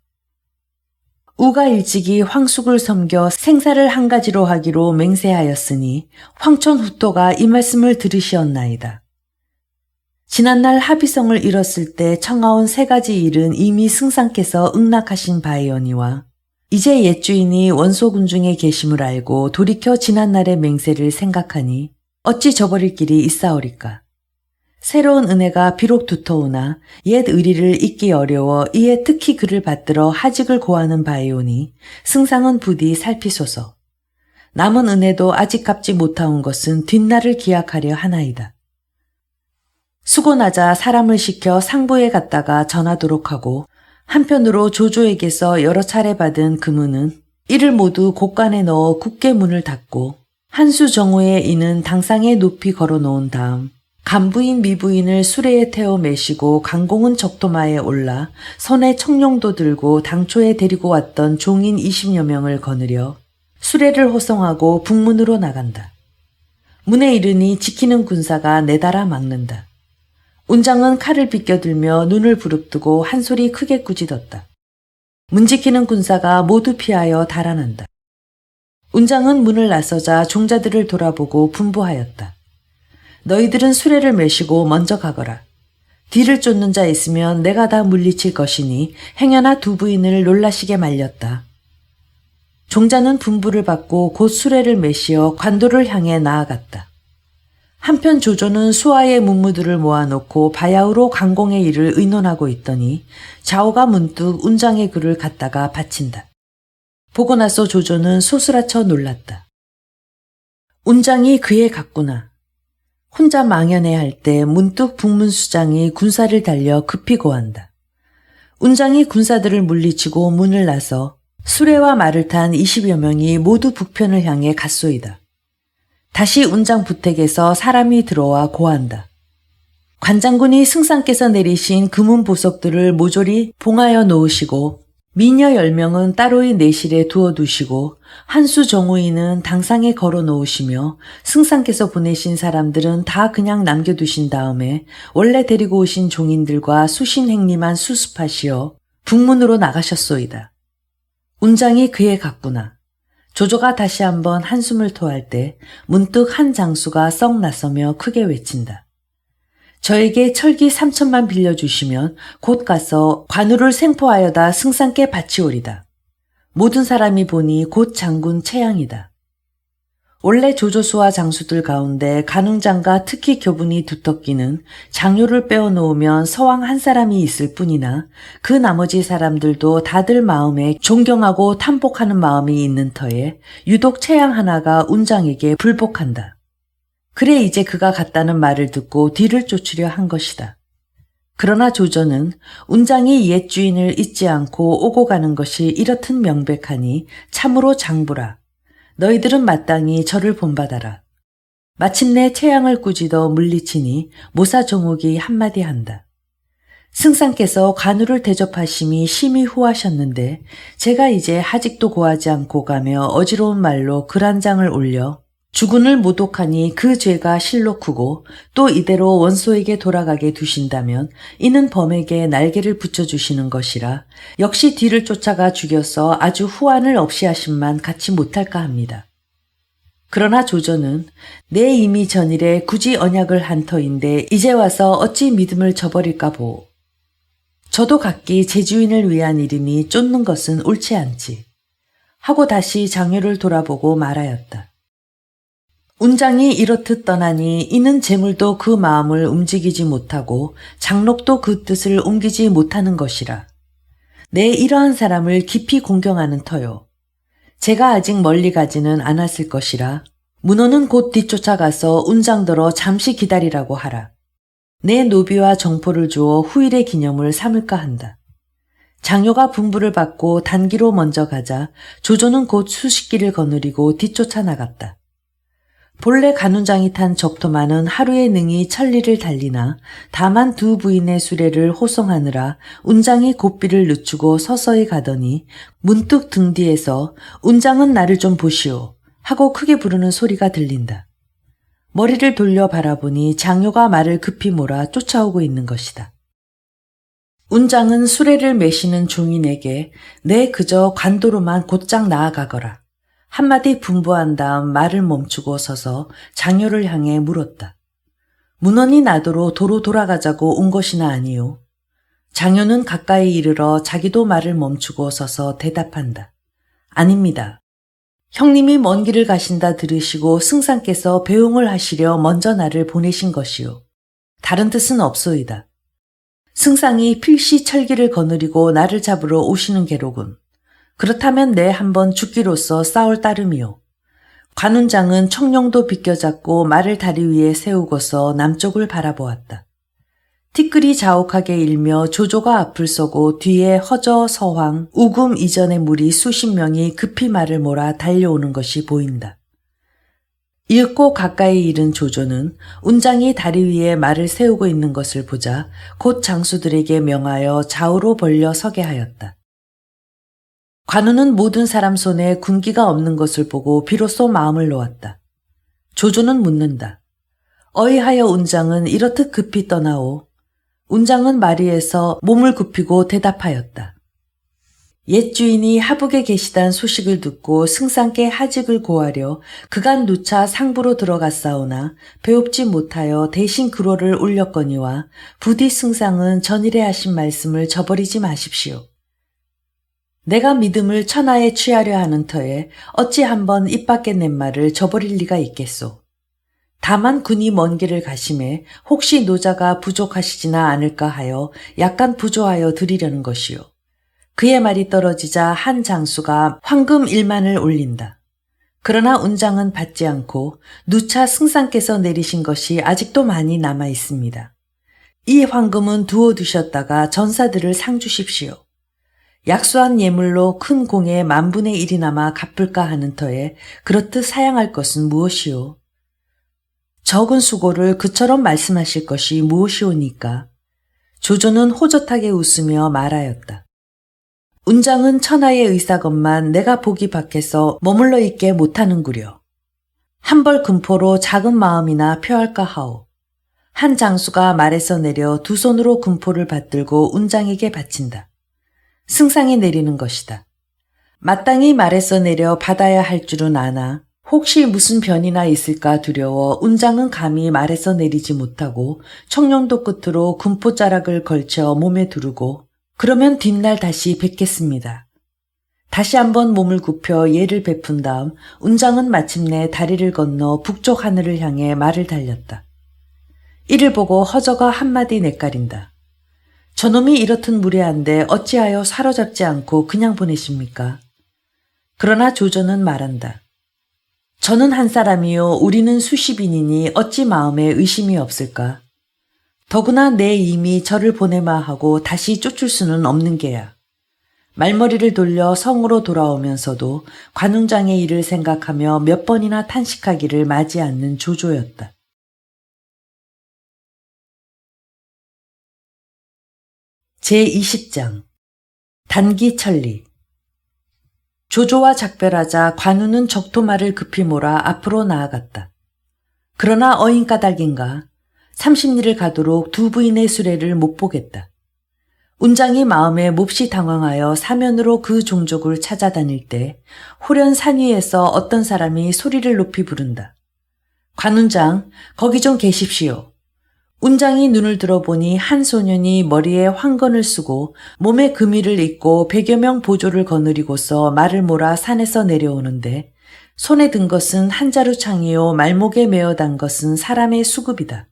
S1: 우가 일찍이 황숙을 섬겨 생사를 한 가지로 하기로 맹세하였으니 황촌 후토가 이 말씀을 들으시었나이다. 지난날 합의성을 잃었을 때 청하온 3가지 일은 이미 승상께서 응낙하신 바이오니와 이제 옛 주인이 원소군중에 계심을 알고 돌이켜 지난날의 맹세를 생각하니 어찌 저버릴 길이 있사오리까. 새로운 은혜가 비록 두터우나 옛 의리를 잊기 어려워 이에 특히 그를 받들어 하직을 고하는 바이오니 승상은 부디 살피소서. 남은 은혜도 아직 갚지 못하온 것은 뒷날을 기약하려 하나이다. 수고나자 사람을 시켜 상부에 갔다가 전하도록 하고 한편으로 조조에게서 여러 차례 받은 금은은 이를 모두 곳간에 넣어 굳게 문을 닫고 한수 정오에 이는 당상에 높이 걸어놓은 다음 간부인 미부인을 수레에 태워 매시고 강공은 적토마에 올라 손에 청룡도 들고 당초에 데리고 왔던 종인 20여 명을 거느려 수레를 호송하고 북문으로 나간다. 문에 이르니 지키는 군사가 내달아 막는다. 운장은 칼을 비껴들며 눈을 부릅뜨고 한 소리 크게 꾸짖었다. 문 지키는 군사가 모두 피하여 달아난다. 운장은 문을 나서자 종자들을 돌아보고 분부하였다. 너희들은 수레를 메시고 먼저 가거라. 뒤를 쫓는 자 있으면 내가 다 물리칠 것이니 행여나 두 부인을 놀라시게 말렸다. 종자는 분부를 받고 곧 수레를 메시어 관도를 향해 나아갔다. 한편 조조는 수하의 문무들을 모아놓고 바야흐로 강공의 일을 의논하고 있더니 좌우가 문득 운장의 글을 갖다가 바친다. 보고 나서 조조는 소스라쳐 놀랐다. 운장이 그에 갔구나. 혼자 망연해 할 때 문득 북문수장이 군사를 달려 급히 고한다. 운장이 군사들을 물리치고 문을 나서 수레와 말을 탄 20여 명이 모두 북편을 향해 갔소이다. 다시 운장 부택에서 사람이 들어와 고한다. 관장군이 승상께서 내리신 금은 보석들을 모조리 봉하여 놓으시고 미녀 10명은 따로이 내실에 두어두시고 한수 정우이는 당상에 걸어 놓으시며 승상께서 보내신 사람들은 다 그냥 남겨두신 다음에 원래 데리고 오신 종인들과 수신행리만 수습하시어 북문으로 나가셨소이다. 운장이 그에 갔구나. 조조가 다시 한번 한숨을 토할 때 문득 한 장수가 썩 나서며 크게 외친다. 저에게 철기 3천만 빌려주시면 곧 가서 관우를 생포하여다 승상께 바치오리다. 모든 사람이 보니 곧 장군 채양이다. 원래 조조수와 장수들 가운데 간웅장과 특히 교분이 두텁기는 장료를 빼어놓으면 서왕 한 사람이 있을 뿐이나 그 나머지 사람들도 다들 마음에 존경하고 탐복하는 마음이 있는 터에 유독 채양 하나가 운장에게 불복한다. 그래 이제 그가 갔다는 말을 듣고 뒤를 쫓으려 한 것이다. 그러나 조조는 운장이 옛 주인을 잊지 않고 오고 가는 것이 이렇듯 명백하니 참으로 장부라. 너희들은 마땅히 저를 본받아라. 마침내 채양을 꾸짖어 물리치니 모사종옥이 한마디 한다. 승상께서 관우를 대접하심이 심히 후하셨는데 제가 이제 하직도 고하지 않고 가며 어지러운 말로 글 한 장을 올려 주군을 모독하니 그 죄가 실로 크고 또 이대로 원소에게 돌아가게 두신다면 이는 범에게 날개를 붙여주시는 것이라 역시 뒤를 쫓아가 죽여서 아주 후환을 없이 하심만 같이 못할까 합니다. 그러나 조조는 내 이미 전일에 굳이 언약을 한 터인데 이제 와서 어찌 믿음을 저버릴까 보. 저도 각기 제 주인을 위한 일이니 쫓는 것은 옳지 않지. 하고 다시 장유를 돌아보고 말하였다. 운장이 이렇듯 떠나니 이는 재물도 그 마음을 움직이지 못하고 장록도 그 뜻을 옮기지 못하는 것이라. 내 이러한 사람을 깊이 공경하는 터요. 제가 아직 멀리 가지는 않았을 것이라 문호는 곧 뒤쫓아가서 운장더러 잠시 기다리라고 하라. 내 노비와 정포를 주어 후일의 기념을 삼을까 한다. 장요가 분부를 받고 단기로 먼저 가자 조조는 곧 수식기를 거느리고 뒤쫓아 나갔다. 본래 간운장이 탄 적토마는 하루에 능히 천리를 달리나 다만 두 부인의 수레를 호송하느라 운장이 고삐를 늦추고 서서히 가더니 문득 등 뒤에서 운장은 나를 좀 보시오 하고 크게 부르는 소리가 들린다. 머리를 돌려 바라보니 장요가 말을 급히 몰아 쫓아오고 있는 것이다. 운장은 수레를 매시는 종인에게 내 그저 관도로만 곧장 나아가거라. 한마디 분부한 다음 말을 멈추고 서서 장요를 향해 물었다. 문헌이 나도록 도로 돌아가자고 온 것이나 아니요. 장효는 가까이 이르러 자기도 말을 멈추고 서서 대답한다. 아닙니다. 형님이 먼 길을 가신다 들으시고 승상께서 배웅을 하시려 먼저 나를 보내신 것이요. 다른 뜻은 없소이다. 승상이 필시 철기를 거느리고 나를 잡으러 오시는 게로군. 그렇다면 내 한번 죽기로써 싸울 따름이요. 관운장은 청룡도 비껴잡고 말을 다리 위에 세우고서 남쪽을 바라보았다. 티끌이 자욱하게 일며 조조가 앞을 서고 뒤에 허저, 서황, 우금 이전의 무리 수십 명이 급히 말을 몰아 달려오는 것이 보인다. 이윽고 가까이 이른 조조는 운장이 다리 위에 말을 세우고 있는 것을 보자 곧 장수들에게 명하여 좌우로 벌려 서게 하였다. 관우는 모든 사람 손에 군기가 없는 것을 보고 비로소 마음을 놓았다. 조조는 묻는다. 어이하여 운장은 이렇듯 급히 떠나오. 운장은 마리에서 몸을 굽히고 대답하였다. 옛 주인이 하북에 계시단 소식을 듣고 승상께 하직을 고하려 그간 누차 상부로 들어갔사오나 배웁지 못하여 대신 그로를 올렸거니와 부디 승상은 전일에 하신 말씀을 저버리지 마십시오. 내가 믿음을 천하에 취하려 하는 터에 어찌 한번 입 밖에 낸 말을 저버릴 리가 있겠소. 다만 군이 먼 길을 가심에 혹시 노자가 부족하시지나 않을까 하여 약간 부조하여 드리려는 것이요. 그의 말이 떨어지자 한 장수가 황금 1만을 올린다. 그러나 운장은 받지 않고 누차 승상께서 내리신 것이 아직도 많이 남아 있습니다. 이 황금은 두어두셨다가 전사들을 상 주십시오. 약수한 예물로 큰 공에 10,000분의 1이 남아 갚을까 하는 터에 그렇듯 사양할 것은 무엇이오? 적은 수고를 그처럼 말씀하실 것이 무엇이오니까? 조조는 호젓하게 웃으며 말하였다. 운장은 천하의 의사건만 내가 보기 밖에서 머물러 있게 못하는구려. 한벌 금포로 작은 마음이나 표할까 하오. 한 장수가 말에서 내려 두 손으로 금포를 받들고 운장에게 바친다. 승상이 내리는 것이다. 마땅히 말에서 내려 받아야 할 줄은 아나 혹시 무슨 변이나 있을까 두려워 운장은 감히 말에서 내리지 못하고 청룡도 끝으로 금포자락을 걸쳐 몸에 두르고 그러면 뒷날 다시 뵙겠습니다. 다시 한번 몸을 굽혀 예를 베푼 다음 운장은 마침내 다리를 건너 북쪽 하늘을 향해 말을 달렸다. 이를 보고 허저가 한마디 내까린다. 저놈이 이렇듯 무례한데 어찌하여 사로잡지 않고 그냥 보내십니까? 그러나 조조는 말한다. 저는 한 사람이요 우리는 수십인이니 어찌 마음에 의심이 없을까? 더구나 내 이미 저를 보내마 하고 다시 쫓을 수는 없는 게야. 말머리를 돌려 성으로 돌아오면서도 관운장의 일을 생각하며 몇 번이나 탄식하기를 마지 않는 조조였다. 제20장 단기천리. 조조와 작별하자 관우는 적토말을 급히 몰아 앞으로 나아갔다. 그러나 어인까닭인가 30리를 가도록 두 부인의 수레를 못 보겠다. 운장이 마음에 몹시 당황하여 사면으로 그 종족을 찾아다닐 때 호련 산 위에서 어떤 사람이 소리를 높이 부른다. 관운장, 거기 좀 계십시오. 운장이 눈을 들어보니 한 소년이 머리에 황건을 쓰고 몸에 금이를 입고 100여 명 보조를 거느리고서 말을 몰아 산에서 내려오는데 손에 든 것은 한 자루 창이요 말목에 메어 단 것은 사람의 수급이다.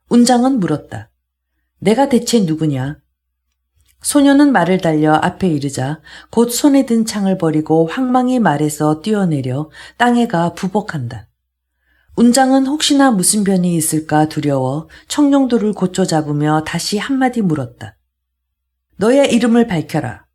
S1: 운장은 물었다. 내가 대체 누구냐? 소년은 말을 달려 앞에 이르자 곧 손에 든 창을 버리고 황망히 말에서 뛰어내려 땅에 가 부복한다. 운장은 혹시나 무슨 변이 있을까 두려워 청룡도를 곧조 잡으며 다시 한마디 물었다. 너의 이름을 밝혀라.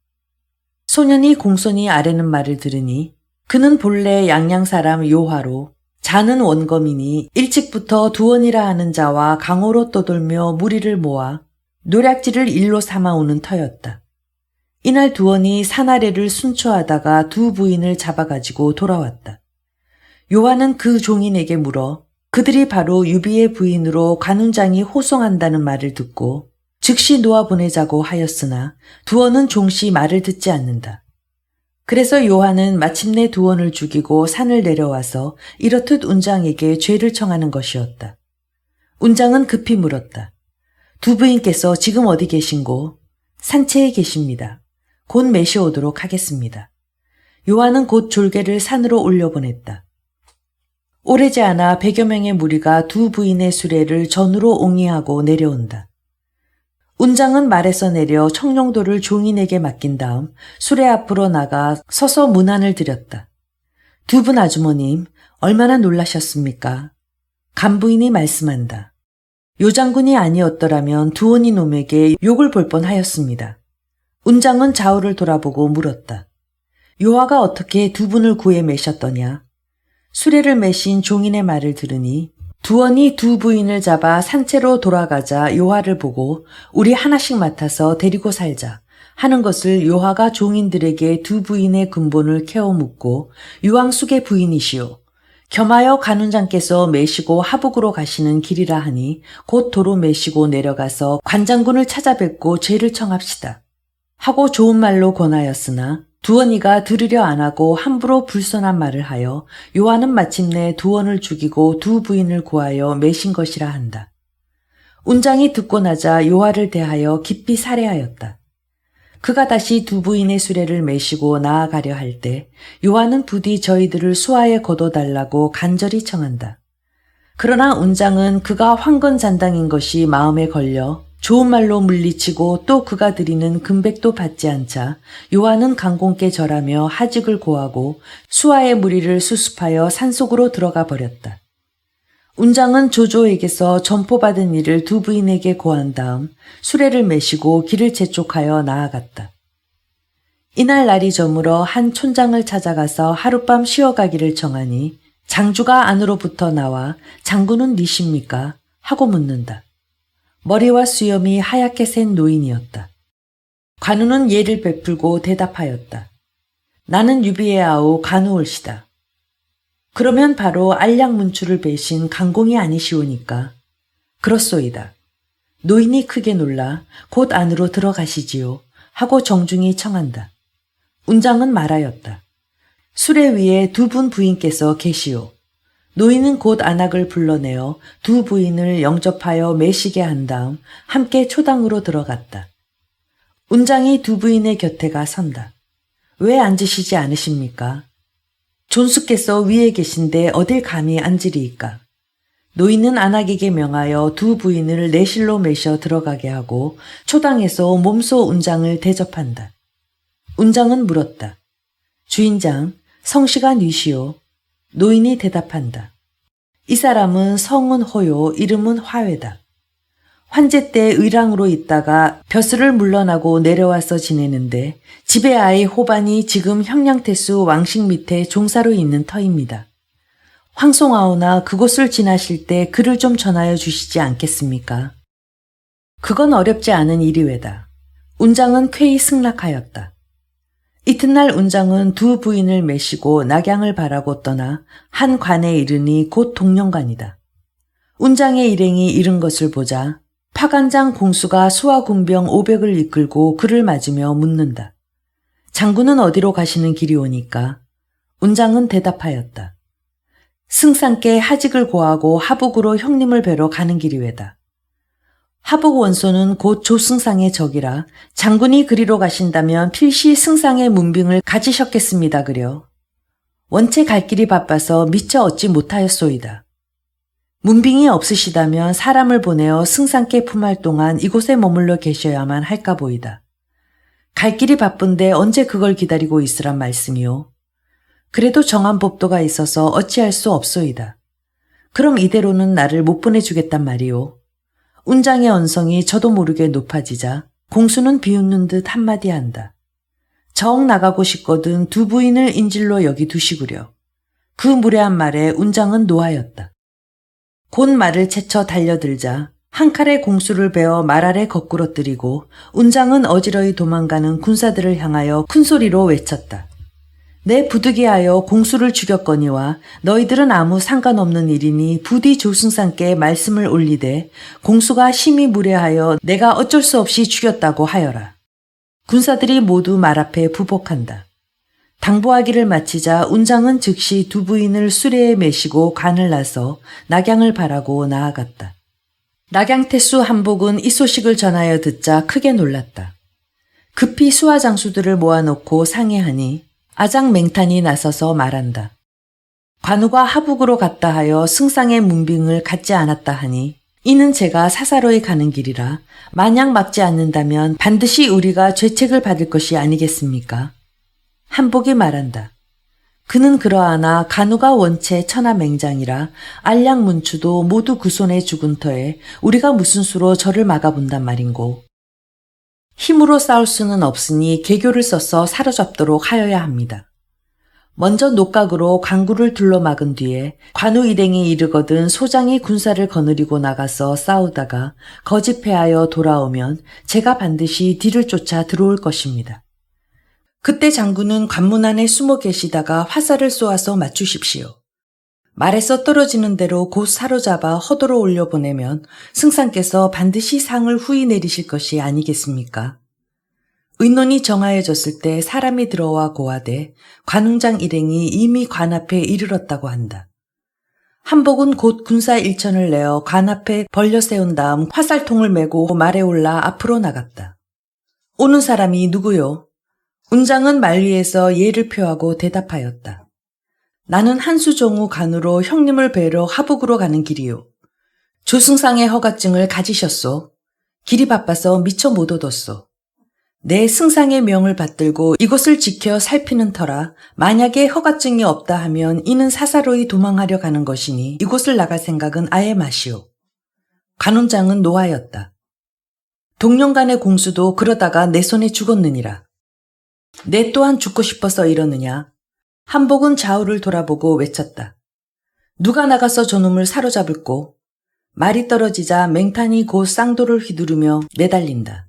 S1: 소년이 공손히 아뢰는 말을 들으니 그는 본래 양양 사람 요화로 자는 원검이니 일찍부터 두원이라 하는 자와 강호로 떠돌며 무리를 모아 노략질을 일로 삼아오는 터였다. 이날 두원이 산 아래를 순초하다가 두 부인을 잡아가지고 돌아왔다. 요한은 그 종인에게 물어 그들이 바로 유비의 부인으로 관운장이 호송한다는 말을 듣고 즉시 놓아보내자고 하였으나 두원은 종시 말을 듣지 않는다. 그래서 요한은 마침내 두원을 죽이고 산을 내려와서 이렇듯 운장에게 죄를 청하는 것이었다. 운장은 급히 물었다. 두 부인께서 지금 어디 계신고? 산채에 계십니다. 곧 매시오도록 하겠습니다. 요한은 곧 졸개를 산으로 올려보냈다. 오래지 않아 100여 명의 무리가 두 부인의 수레를 전으로 옹이하고 내려온다. 운장은 말에서 내려 청룡도를 종인에게 맡긴 다음 수레 앞으로 나가 서서 문안을 드렸다. 두 분 아주머님, 얼마나 놀라셨습니까? 간부인이 말씀한다. 요 장군이 아니었더라면 두원이 놈에게 욕을 볼 뻔하였습니다. 운장은 좌우를 돌아보고 물었다. 요하가 어떻게 두 분을 구해 매셨더냐? 수레를 매신 종인의 말을 들으니 두원이 두 부인을 잡아 산채로 돌아가자 요하를 보고 우리 하나씩 맡아서 데리고 살자 하는 것을 요하가 종인들에게 두 부인의 근본을 캐어 묻고 유왕숙의 부인이시오. 겸하여 간운장께서 매시고 하북으로 가시는 길이라 하니 곧 도로 매시고 내려가서 관장군을 찾아뵙고 죄를 청합시다. 하고 좋은 말로 권하였으나 두원이가 들으려 안 하고 함부로 불손한 말을 하여 요한은 마침내 두원을 죽이고 두 부인을 구하여 매신 것이라 한다. 운장이 듣고 나자 요하를 대하여 깊이 살해하였다. 그가 다시 두 부인의 수레를 매시고 나아가려 할 때 요한은 부디 저희들을 수하에 거둬달라고 간절히 청한다. 그러나 운장은 그가 황건잔당인 것이 마음에 걸려 좋은 말로 물리치고 또 그가 드리는 금백도 받지 않자 요한은 강공께 절하며 하직을 고하고 수하의 무리를 수습하여 산속으로 들어가 버렸다. 운장은 조조에게서 전포받은 일을 두 부인에게 고한 다음 수레를 매시고 길을 재촉하여 나아갔다. 이날 날이 저물어 한 촌장을 찾아가서 하룻밤 쉬어가기를 청하니 장주가 안으로부터 나와 장군은 니십니까? 하고 묻는다. 머리와 수염이 하얗게 센 노인이었다. 관우는 예를 베풀고 대답하였다. 나는 유비의 아우 관우올시다. 그러면 바로 알량문추를 베신 강공이 아니시오니까. 그렇소이다. 노인이 크게 놀라 곧 안으로 들어가시지요 하고 정중히 청한다. 운장은 말하였다. 수레 위에 두 분 부인께서 계시오. 노인은 곧 안악을 불러내어 두 부인을 영접하여 매시게 한 다음 함께 초당으로 들어갔다. 운장이 두 부인의 곁에 가 선다. 왜 앉으시지 않으십니까? 존수께서 위에 계신데 어딜 감히 앉으리이까. 노인은 안악에게 명하여 두 부인을 내실로 매셔 들어가게 하고 초당에서 몸소 운장을 대접한다. 운장은 물었다. 주인장, 성씨가 뉘시오. 노인이 대답한다. 이 사람은 성은 호요, 이름은 화외다. 환제 때 의랑으로 있다가 벼슬을 물러나고 내려와서 지내는데 집의 아이 호반이 지금 형량태수 왕식 밑에 종사로 있는 터입니다. 황송하오나 그곳을 지나실 때 글을 좀 전하여 주시지 않겠습니까? 그건 어렵지 않은 일이외다. 운장은 쾌히 승낙하였다. 이튿날 운장은 두 부인을 매시고 낙양을 바라고 떠나 한 관에 이르니 곧 동령관이다. 운장의 일행이 이른 것을 보자 파간장 공수가 수하군병 500을 이끌고 그를 맞으며 묻는다. 장군은 어디로 가시는 길이오니까? 운장은 대답하였다. 승상께 하직을 고하고 하북으로 형님을 뵈러 가는 길이외다. 하북 원소는 곧 조승상의 적이라 장군이 그리로 가신다면 필시 승상의 문빙을 가지셨겠습니다 그려. 원체 갈 길이 바빠서 미처 얻지 못하였소이다. 문빙이 없으시다면 사람을 보내어 승상께 품할 동안 이곳에 머물러 계셔야만 할까 보이다. 갈 길이 바쁜데 언제 그걸 기다리고 있으란 말씀이오. 그래도 정한 법도가 있어서 어찌할 수 없소이다. 그럼 이대로는 나를 못 보내주겠단 말이오. 운장의 언성이 저도 모르게 높아지자 공수는 비웃는 듯 한마디 한다. 정 나가고 싶거든 두 부인을 인질로 여기 두시구려. 그 무례한 말에 운장은 노하였다. 곧 말을 채쳐 달려들자 한 칼에 공수를 베어 말 아래 거꾸러뜨리고 운장은 어지러이 도망가는 군사들을 향하여 큰 소리로 외쳤다. 내 부득이하여 공수를 죽였거니와 너희들은 아무 상관없는 일이니 부디 조승상께 말씀을 올리되 공수가 심히 무례하여 내가 어쩔 수 없이 죽였다고 하여라. 군사들이 모두 말 앞에 부복한다. 당부하기를 마치자 운장은 즉시 두 부인을 수레에 매시고 관을 나서 낙양을 바라고 나아갔다. 낙양태수 한복은 이 소식을 전하여 듣자 크게 놀랐다. 급히 수하장수들을 모아놓고 상의하니 아장 맹탄이 나서서 말한다. 관우가 하북으로 갔다 하여 승상의 문빙을 갖지 않았다 하니 이는 제가 사사로이 가는 길이라 만약 막지 않는다면 반드시 우리가 죄책을 받을 것이 아니겠습니까? 한복이 말한다. 그는 그러하나 간우가 원체 천하맹장이라 알량문추도 모두 그 손에 죽은 터에 우리가 무슨 수로 저를 막아본단 말인고. 힘으로 싸울 수는 없으니 계교를 써서 사로잡도록 하여야 합니다. 먼저 녹각으로 강구를 둘러막은 뒤에 관우 일행이 이르거든 소장이 군사를 거느리고 나가서 싸우다가 거집해하여 돌아오면 제가 반드시 뒤를 쫓아 들어올 것입니다. 그때 장군은 관문 안에 숨어 계시다가 화살을 쏘아서 맞추십시오. 말에서 떨어지는 대로 곧 사로잡아 허도로 올려보내면 승상께서 반드시 상을 후히 내리실 것이 아니겠습니까? 의논이 정하여졌을 때 사람이 들어와 고하되 관웅장 일행이 이미 관 앞에 이르렀다고 한다. 한복은 곧 군사 일천을 내어 관 앞에 벌려 세운 다음 화살통을 메고 말에 올라 앞으로 나갔다. 오는 사람이 누구요? 운장은 말 위에서 예를 표하고 대답하였다. 나는 한수종우 간우로 형님을 뵈러 하북으로 가는 길이요. 조승상의 허가증을 가지셨소. 길이 바빠서 미처 못 얻었소. 내 승상의 명을 받들고 이곳을 지켜 살피는 터라 만약에 허가증이 없다 하면 이는 사사로이 도망하려 가는 것이니 이곳을 나갈 생각은 아예 마시오. 관운장은 노하였다. 동령간의 공수도 그러다가 내 손에 죽었느니라. 내 또한 죽고 싶어서 이러느냐. 한복은 좌우를 돌아보고 외쳤다. 누가 나가서 저놈을 사로잡을꼬. 말이 떨어지자 맹탄이 곧 쌍도를 휘두르며 내달린다.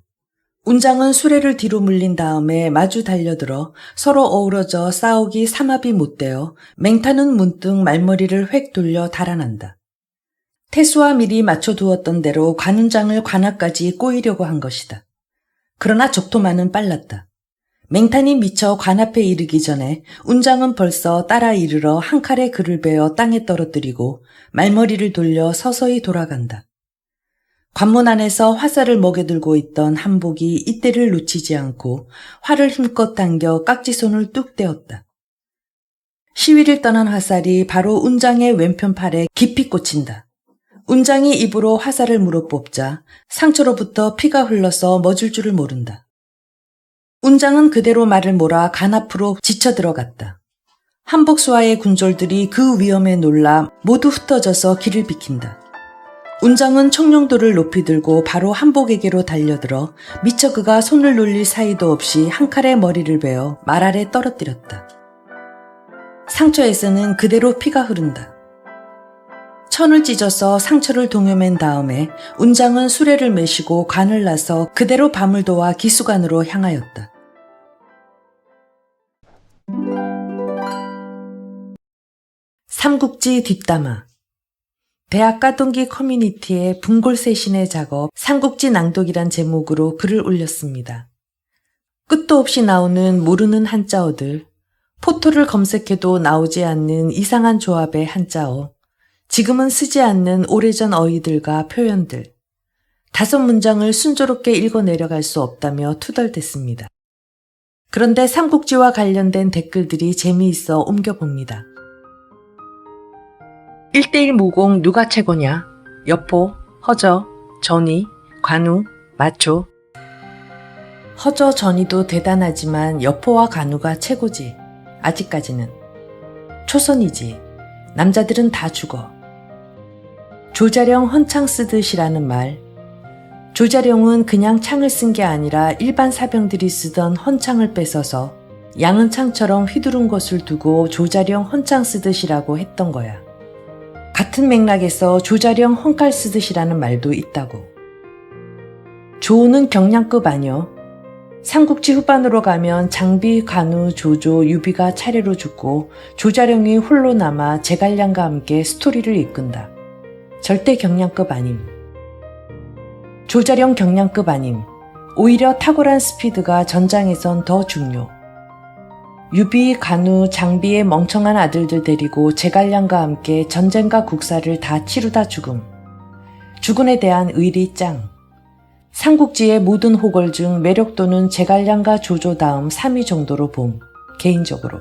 S1: 운장은 수레를 뒤로 물린 다음에 마주 달려들어 서로 어우러져 싸우기 삼합이 못되어 맹탄은 문득 말머리를 획 돌려 달아난다. 태수와 미리 맞춰두었던 대로 관운장을 관 앞까지 꼬이려고 한 것이다. 그러나 적토마는 빨랐다. 맹탄이 미처 관 앞에 이르기 전에 운장은 벌써 따라 이르러 한 칼에 그를 베어 땅에 떨어뜨리고 말머리를 돌려 서서히 돌아간다. 관문 안에서 화살을 먹여 들고 있던 한복이 이때를 놓치지 않고 활을 힘껏 당겨 깍지손을 뚝 떼었다. 시위를 떠난 화살이 바로 운장의 왼편 팔에 깊이 꽂힌다. 운장이 입으로 화살을 물어뽑자 상처로부터 피가 흘러서 멎을 줄을 모른다. 운장은 그대로 말을 몰아 간 앞으로 지쳐 들어갔다. 한복수와의 군졸들이 그 위험에 놀라 모두 흩어져서 길을 비킨다. 운장은 청룡도를 높이 들고 바로 한복에게로 달려들어 미처 그가 손을 놀릴 사이도 없이 한 칼에 머리를 베어 말 아래 떨어뜨렸다. 상처에서는 그대로 피가 흐른다. 천을 찢어서 상처를 동여맨 다음에 운장은 수레를 메시고 관을 나서 그대로 밤을 도와 기수관으로 향하였다. 삼국지 뒷담화. 대학가 동기 커뮤니티에 분골쇄신의 작업 삼국지 낭독이란 제목으로 글을 올렸습니다. 끝도 없이 나오는 모르는 한자어들, 포토를 검색해도 나오지 않는 이상한 조합의 한자어, 지금은 쓰지 않는 오래전 어휘들과 표현들, 5문장을 순조롭게 읽어 내려갈 수 없다며 투덜댔습니다. 그런데 삼국지와 관련된 댓글들이 재미있어 옮겨봅니다. 1대1 무공 누가 최고냐? 여포, 허저, 전이, 관우, 마초. 허저, 전이도 대단하지만 여포와 관우가 최고지. 아직까지는. 초선이지. 남자들은 다 죽어. 조자룡 헌창 쓰듯이라는 말. 조자룡은 그냥 창을 쓴 게 아니라 일반 사병들이 쓰던 헌창을 뺏어서 양은 창처럼 휘두른 것을 두고 조자룡 헌창 쓰듯이라고 했던 거야. 같은 맥락에서 조자룡 헝칼 쓰듯이라는 말도 있다고. 조는 경량급 아니요. 삼국지 후반으로 가면 장비, 관우, 조조, 유비가 차례로 죽고 조자룡이 홀로 남아 제갈량과 함께 스토리를 이끈다. 절대 경량급 아님. 조자룡 경량급 아님. 오히려 탁월한 스피드가 전장에선 더 중요. 유비, 관우, 장비의 멍청한 아들들 데리고 제갈량과 함께 전쟁과 국사를 다 치르다 죽음. 주군에 대한 의리 짱. 삼국지의 모든 호걸 중 매력도는 제갈량과 조조 다음 3위 정도로 봄. 개인적으로.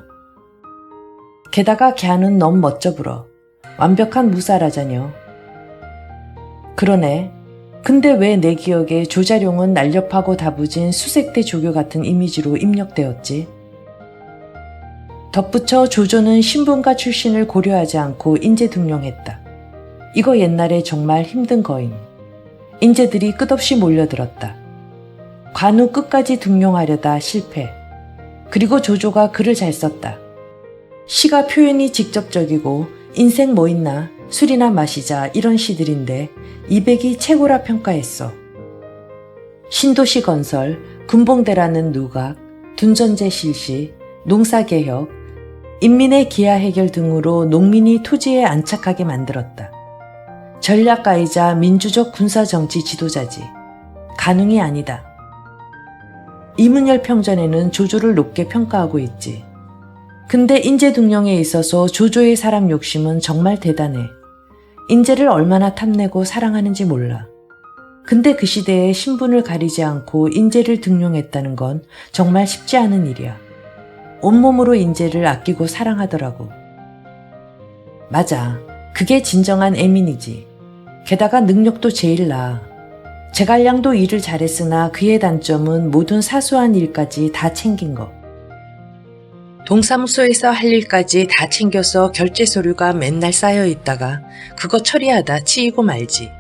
S1: 게다가 걔는 너무 멋져 불어. 완벽한 무사라자녀. 그러네. 근데 왜 내 기억에 조자룡은 날렵하고 다부진 수색대 조교 같은 이미지로 입력되었지? 덧붙여 조조는 신분과 출신을 고려하지 않고 인재 등용했다. 이거 옛날에 정말 힘든 거임. 인재들이 끝없이 몰려들었다. 관우 끝까지 등용하려다 실패. 그리고 조조가 글을 잘 썼다. 시가 표현이 직접적이고 인생 뭐 있나 술이나 마시자 이런 시들인데 200이 최고라 평가했어. 신도시 건설, 군봉대라는 누각, 둔전제 실시, 농사개혁, 인민의 기아 해결 등으로 농민이 토지에 안착하게 만들었다. 전략가이자 민주적 군사정치 지도자지. 가능이 아니다. 이문열 평전에는 조조를 높게 평가하고 있지. 근데 인재 등용에 있어서 조조의 사람 욕심은 정말 대단해. 인재를 얼마나 탐내고 사랑하는지 몰라. 근데 그 시대에 신분을 가리지 않고 인재를 등용했다는 건 정말 쉽지 않은 일이야. 온몸으로 인재를 아끼고 사랑하더라고. 맞아. 그게 진정한 애민이지. 게다가 능력도 제일 나아. 제갈량도 일을 잘했으나 그의 단점은 모든 사소한 일까지 다 챙긴 것. 동사무소에서 할 일까지 다 챙겨서 결제 서류가 맨날 쌓여 있다가 그거 처리하다 치이고 말지.